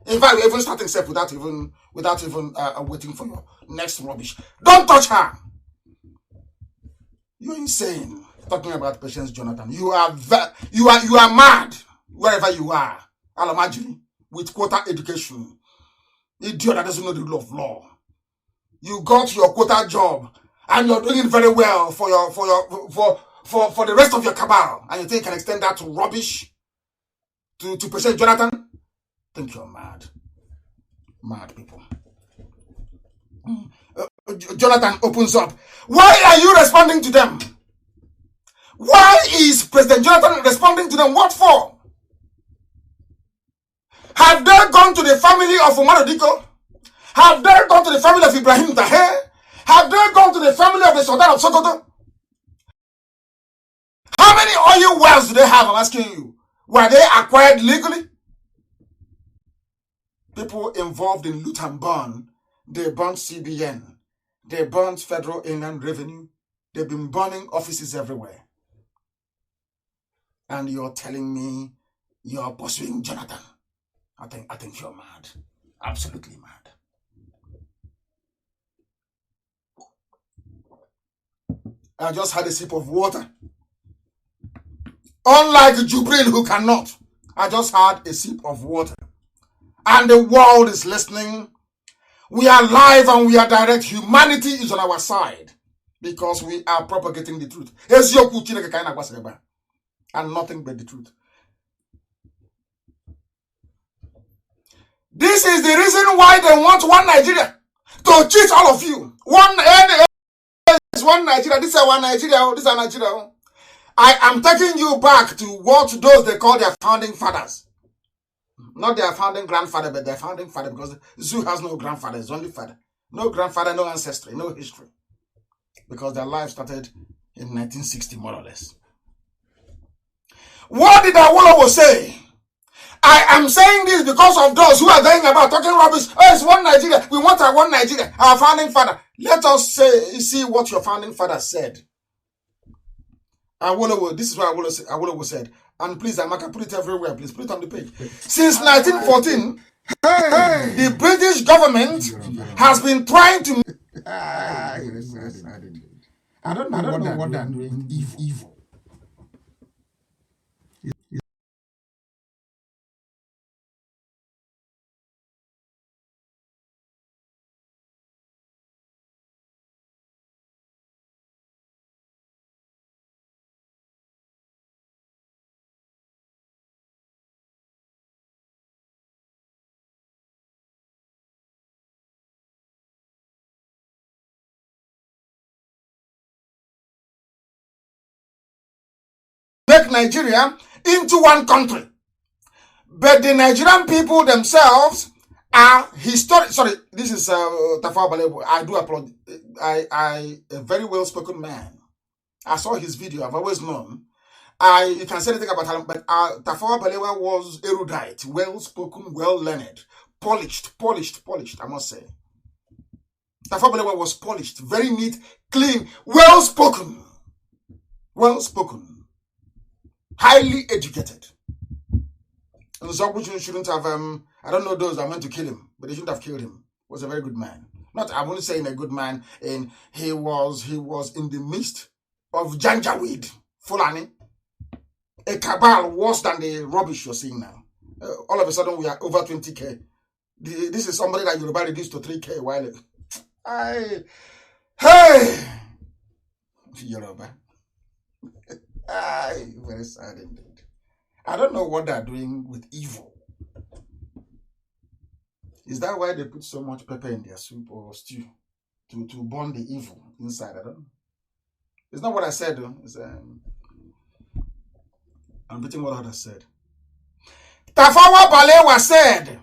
In fact, we're even starting step without even waiting for your next rubbish. Don't touch her. You're insane. Talking about President Jonathan. You are mad wherever you are. Alamajiri with quota education. Idiot that doesn't know the rule of law. You got your quota job and you're doing very well for the rest of your cabal, and you think you can extend that to rubbish to President Jonathan? I think you're mad. Mad people. Jonathan opens up. Why are you responding to them? Why is President Jonathan responding to them? What for? Have they gone to the family of Umar Diko? Have they gone to the family of Ibrahim Taher? Have they gone to the family of the Sultan of Sokoto? How many oil wells do they have? I'm asking you. Were they acquired legally? People involved in loot and burn. They burnt CBN. They burnt Federal Inland Revenue. They've been burning offices everywhere. And you're telling me you're pursuing Jonathan. I think you're mad. Absolutely mad. I just had a sip of water. Unlike Jubril, who cannot. I just had a sip of water. And the world is listening. We are live and we are direct. Humanity is on our side. Because we are propagating the truth. And nothing but the truth. This is the reason why they want one Nigeria. To cheat all of you. One Nigeria. This is one Nigeria. This is Nigeria. I am taking you back to what those they call their founding fathers. Not their founding grandfather, but their founding father, because Zoo has no grandfather, it's only father. No grandfather, no ancestry, no history. Because their life started in 1960, more or less. What did Awolowo say? I am saying this because of those who are going about talking rubbish. Oh, it's one Nigeria. We want our one Nigeria. Our founding father. Let us see what your founding father said. Awolowo, this is what Awolowo said. And please, Amaka, put it everywhere. Please put it on the page. Since 1914, the British government has been trying to... I don't know what they're doing. Evil. Make Nigeria into one country. But the Nigerian people themselves are historic. Sorry, this is Tafawa Balewa. I do applaud. I a very well-spoken man. I saw his video. I've always known. You can say anything about him, but Tafawa Balewa was erudite, well-spoken, well-learned, polished, I must say. Tafawa Balewa was polished, very neat, clean, well-spoken, highly educated. And so which shouldn't have, I don't know those that meant to kill him, but they shouldn't have killed him. He was a very good man. Not, I'm only saying a good man, and he was in the midst of Janjaweed, Fulani, a cabal worse than the rubbish you're seeing now. All of a sudden, we are over 20K. This is somebody that Yoruba reduced to 3K a while ago. Hey! Yoruba. Very sad indeed. I don't know what they're doing with evil. Is that why they put so much pepper in their soup or stew? To burn the evil inside? I don't know. It's not what I said, though. It's, I'm repeating what I said. Tafawa Balewa said,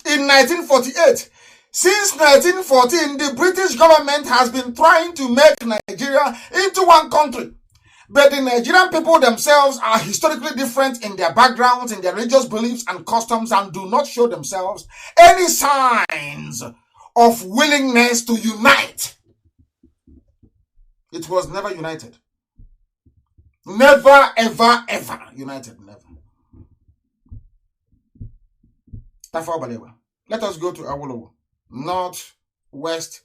in 1948. Since 1914, the British government has been trying to make Nigeria into one country. But the Nigerian people themselves are historically different in their backgrounds, in their religious beliefs and customs, and do not show themselves any signs of willingness to unite. It was never united. Never, ever, ever united. Never. Let us go to Awolowo. North, west,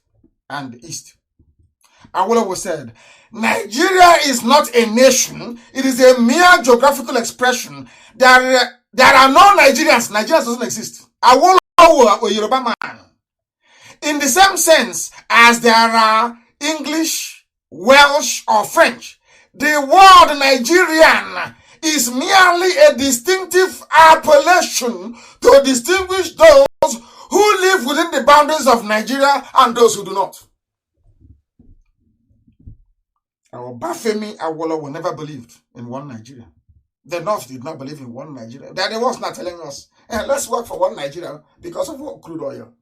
and east. Awolowo said, Nigeria is not a nation. It is a mere geographical expression. There are no Nigerians. Nigeria doesn't exist. Awolowo, a Yoruba man. In the same sense as there are English, Welsh, or French, the word Nigerian is merely a distinctive appellation to distinguish those who live within the boundaries of Nigeria and those who do not. Our Bafemi Awolowo never believed in one Nigeria. The North did not believe in one Nigeria. They was not telling us, let's work for one Nigeria because of crude oil.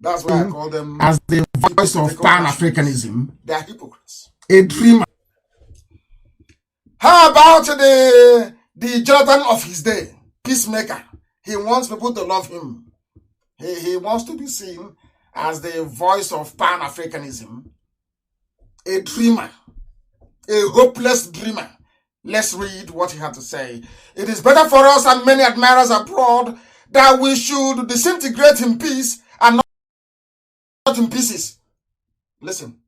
That's why I call them as the voice of Pan-Africanism. They are hypocrites. A dreamer. How about the Jonathan of his day, peacemaker? He wants people to love him. He wants to be seen as the voice of Pan-Africanism. A dreamer. A hopeless dreamer. Let's read what he had to say. It is better for us and many admirers abroad that we should disintegrate in peace and not in pieces. Listen.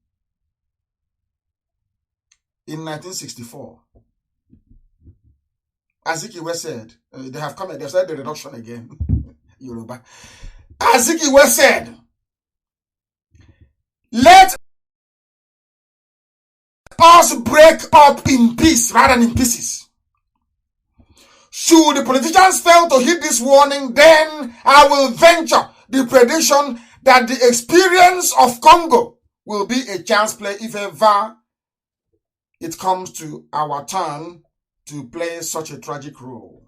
In 1964, Azikiwe said, they have said the reduction again. Yoruba. Azikiwe said, let us break up in peace rather than in pieces. Should the politicians fail to heed this warning, then I will venture the prediction that the experience of Congo will be a chance play if ever it comes to our turn to play such a tragic role.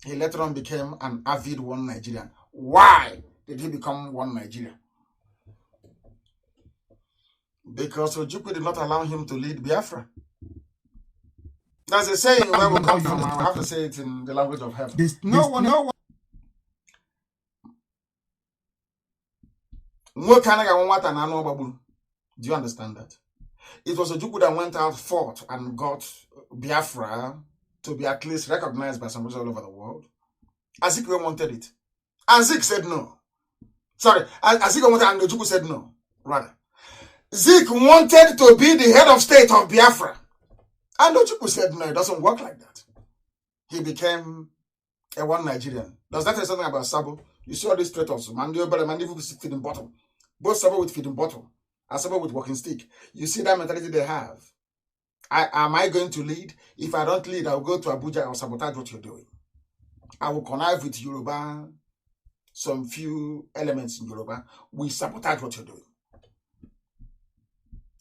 He later on became an avid one Nigerian. Why did he become one Nigerian? Because Ojukwu did not allow him to lead Biafra. There's a saying where we come from. I have to say it in the language of heaven. No one. Do you understand that? It was Ojukwu that went out, fought, and got Biafra to be at least recognized by somebody all over the world. Azikiwe wanted it. And Zik said no. Sorry, Azikiwe wanted and Ojukwu said no. Rather. Zik wanted to be the head of state of Biafra. And Ojukwu said no, it doesn't work like that. He became a one Nigerian. Does that say something about Sabo? You see all these traitors, Mandivo with feeding bottle. Both Sabo with feeding bottle and Sabo with walking stick. You see that mentality they have. Am I going to lead? If I don't lead, I'll go to Abuja and sabotage what you're doing. I will connive with Yoruba, some few elements in Yoruba. We sabotage what you're doing.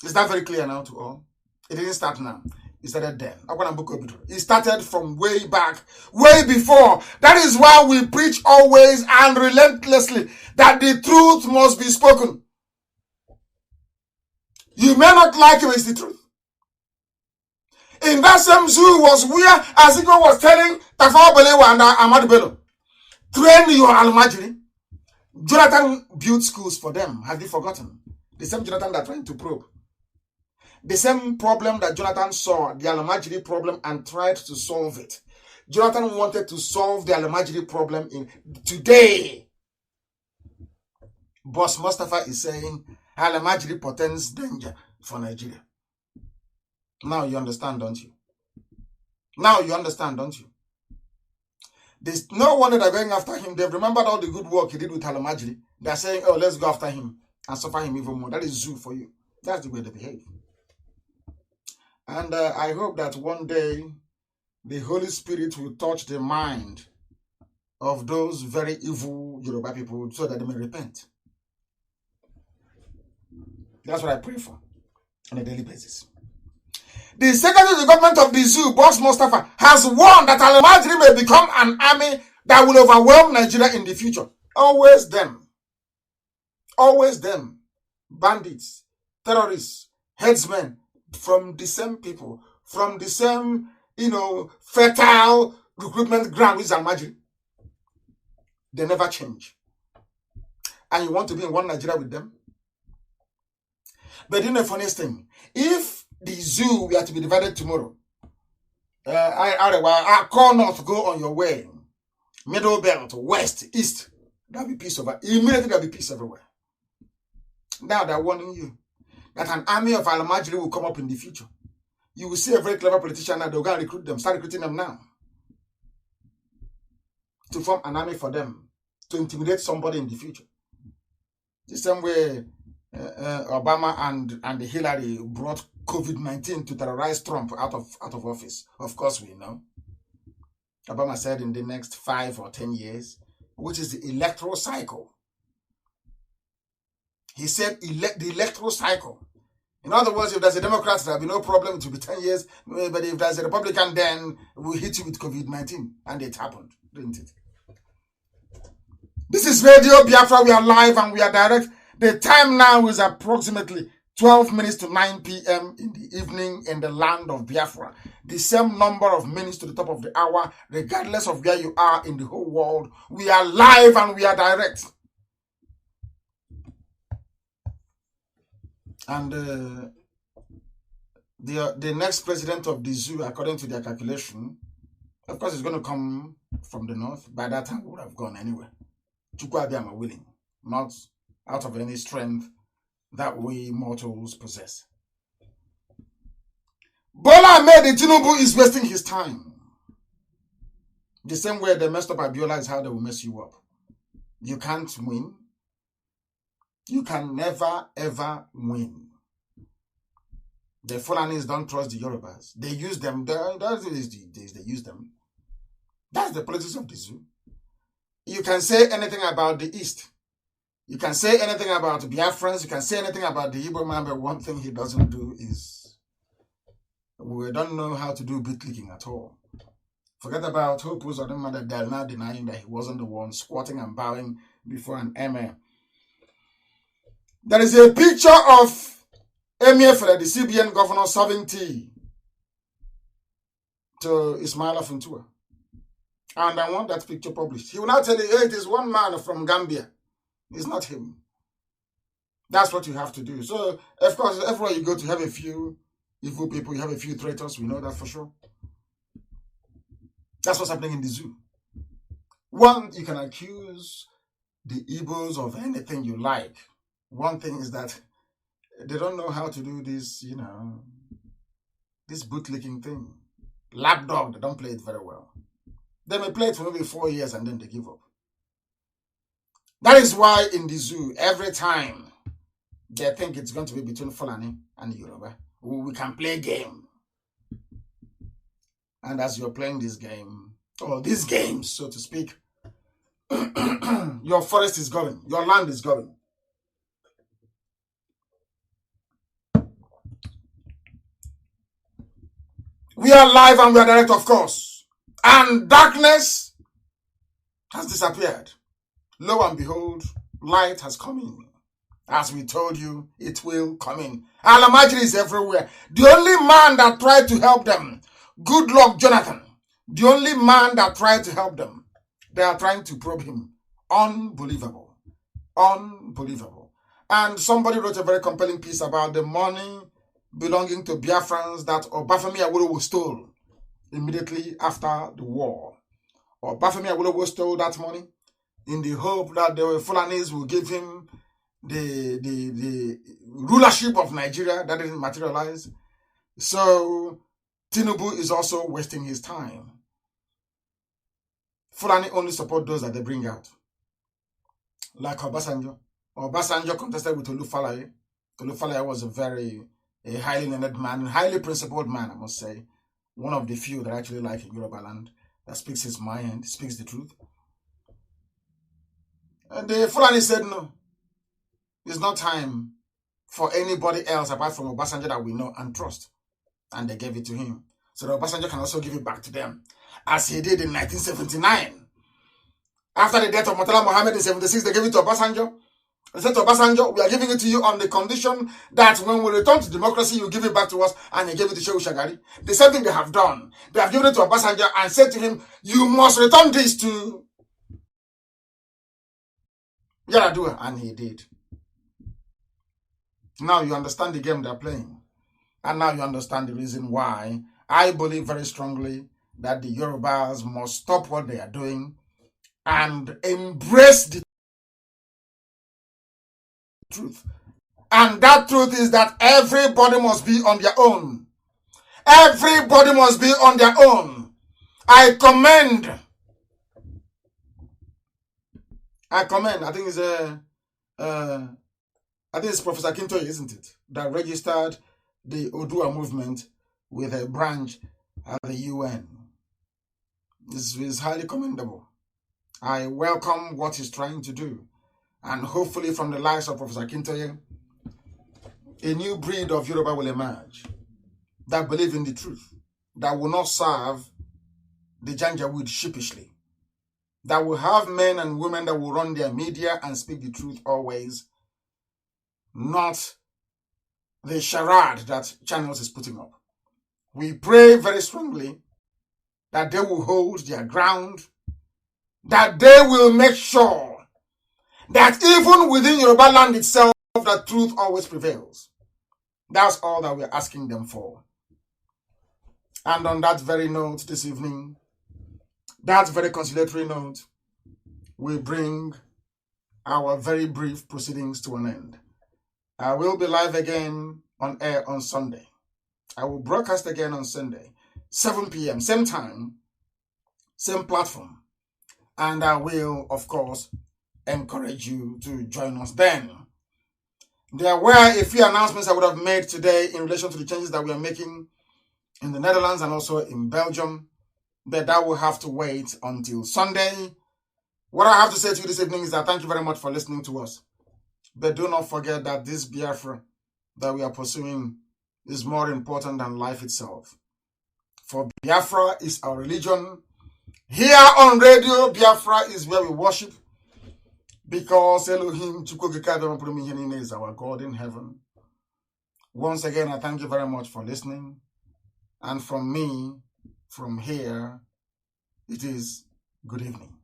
Is that very clear now to all? It didn't start now. It started then. It started from way back, way before. That is why we preach always and relentlessly that the truth must be spoken. You may not like it, but it's the truth. In that same zoo was where Azikiwe was telling Tafawa Balewa and Ahmadu Bello, train your almajiri. Jonathan built schools for them. Have you forgotten? The same Jonathan that trying to probe. The same problem that Jonathan saw, the almajiri problem, and tried to solve it. Jonathan wanted to solve the almajiri problem in today. Boss Mustafa is saying almajiri portends danger for Nigeria. Now you understand, don't you? Now you understand, don't you? There's no wonder they're going after him. They've remembered all the good work he did with almajiri. They're saying, oh, let's go after him and suffer him even more. That is zoo for you. That's the way they behave. And I hope that one day the Holy Spirit will touch the mind of those very evil Yoruba people so that they may repent. That's what I pray for on a daily basis. The Secretary of the Government of the Zoo, Boss Mustafa, has warned that Al-Majri may become an army that will overwhelm Nigeria in the future. Always them. Always them. Bandits, terrorists, headsmen, from the same people, from the same, fertile recruitment ground, which is Almajiri. They never change. And you want to be in one Nigeria with them? But the funniest thing, if the zoo were to be divided tomorrow, I call north, go on your way. Middle belt, west, east, there'll be peace over. Immediately there'll be peace everywhere. Now they're warning you that an army of Almajiri will come up in the future. You will see a very clever politician now, they'll go and recruit them, start recruiting them now. To form an army for them, to intimidate somebody in the future. The same way Obama and Hillary brought COVID-19 to terrorize Trump out of office. Of course we know. Obama said in the next 5 or 10 years, which is the electoral cycle. He said the electoral cycle. In other words, if there's a Democrat, there'll be no problem. It will be 10 years. But if there's a Republican, then we'll hit you with COVID-19. And it happened, didn't it? This is Radio Biafra. We are live and we are direct. The time now is approximately 12 minutes to 9 p.m. in the evening in the land of Biafra. The same number of minutes to the top of the hour, regardless of where you are in the whole world. We are live and we are direct. And the next president of the zoo, according to their calculation, of course, is going to come from the north. By that time, we would have gone anyway. Chukwuabiama willing, not out of any strength that we mortals possess. Bola Ahmed Tinubu is wasting his time. The same way they messed up Abiola is how they will mess you up. You can't win. You can never, ever win. The Fulanis don't trust the Yorubas. They use them. They use them. That's the politics of the zoo. You can say anything about the East. You can say anything about Biafrans. You can say anything about the Igbo man, but one thing he doesn't do is we don't know how to do beat clicking at all. Forget about Hope was on the matter. They're now denying that he wasn't the one squatting and bowing before an emir. There is a picture of Emir Fere, the CBN governor, serving tea to Ismaila Funtua. And I want that picture published. He will now tell you, hey, it is one man from Gambia. It's not him. That's what you have to do. So, of course, everywhere you go to have a few evil people, you have a few traitors. We know that for sure. That's what's happening in the zoo. One, you can accuse the Igbos of anything you like. One thing is that they don't know how to do this, this bootlicking thing. Lapdog, they don't play it very well. They may play it for maybe 4 years and then they give up. That is why in the zoo, every time they think it's going to be between Fulani and Yoruba, we can play a game. And as you're playing this game, or these games, so to speak, your forest is going, your land is going. We are live and we are direct, of course. And darkness has disappeared. Lo and behold, light has come in. As we told you, it will come in. Almajiri is everywhere. The only man that tried to help them, good luck Jonathan, the only man that tried to help them, they are trying to probe him. Unbelievable. Unbelievable. And somebody wrote a very compelling piece about the money belonging to Biafrans that Obafemi Awolowo stole immediately after the war. Obafemi Awolowo stole that money in the hope that the Fulanis will give him the rulership of Nigeria. That didn't materialize. So Tinubu is also wasting his time. Fulani only support those that they bring out. Like Obasanjo. Obasanjo contested with Olufalaye. Olufalaye was a highly learned man, highly principled man, I must say. One of the few that I actually like in Yoruba land, that speaks his mind, speaks the truth. And the Fulani said, no, it's not time for anybody else apart from Obasanjo that we know and trust. And they gave it to him. So that Obasanjo can also give it back to them, as he did in 1979. After the death of Murtala Mohammed in 76, they gave it to Obasanjo. They said to Obasanjo, we are giving it to you on the condition that when we return to democracy, you give it back to us, and he gave it to Shehu Shagari. The same thing they have done. They have given it to Obasanjo and said to him, you must return this to Yaradua, and he did. Now you understand the game they're playing. And now you understand the reason why I believe very strongly that the Yorubas must stop what they are doing and embrace the truth. And that truth is that everybody must be on their own. Everybody must be on their own. I commend, I think it's Professor Kintoye, isn't it, that registered the Odua movement with a branch at the UN. This is highly commendable. I welcome what he's trying to do. And hopefully from the likes of Professor Kintoye, a new breed of Yoruba will emerge that believe in the truth, that will not serve the Janjaweed sheepishly, that will have men and women that will run their media and speak the truth always, not the charade that Channels is putting up. We pray very strongly that they will hold their ground, that they will make sure that even within Yoruba land itself, the truth always prevails. That's all that we're asking them for. And on that very note this evening, that very conciliatory note, we bring our very brief proceedings to an end. I will be live again on air on Sunday. I will broadcast again on Sunday, 7 p.m., same time, same platform. And I will, of course, encourage you to join us then. There were a few announcements I would have made today in relation to the changes that we are making in the Netherlands and also in Belgium, but that will have to wait until Sunday. What I have to say to you this evening is that thank you very much for listening to us. But do not forget that this Biafra that we are pursuing is more important than life itself. For Biafra is our religion. Here on Radio Biafra is where we worship, because Elohim is our God in heaven. Once again, I thank you very much for listening. And from me, from here, it is good evening.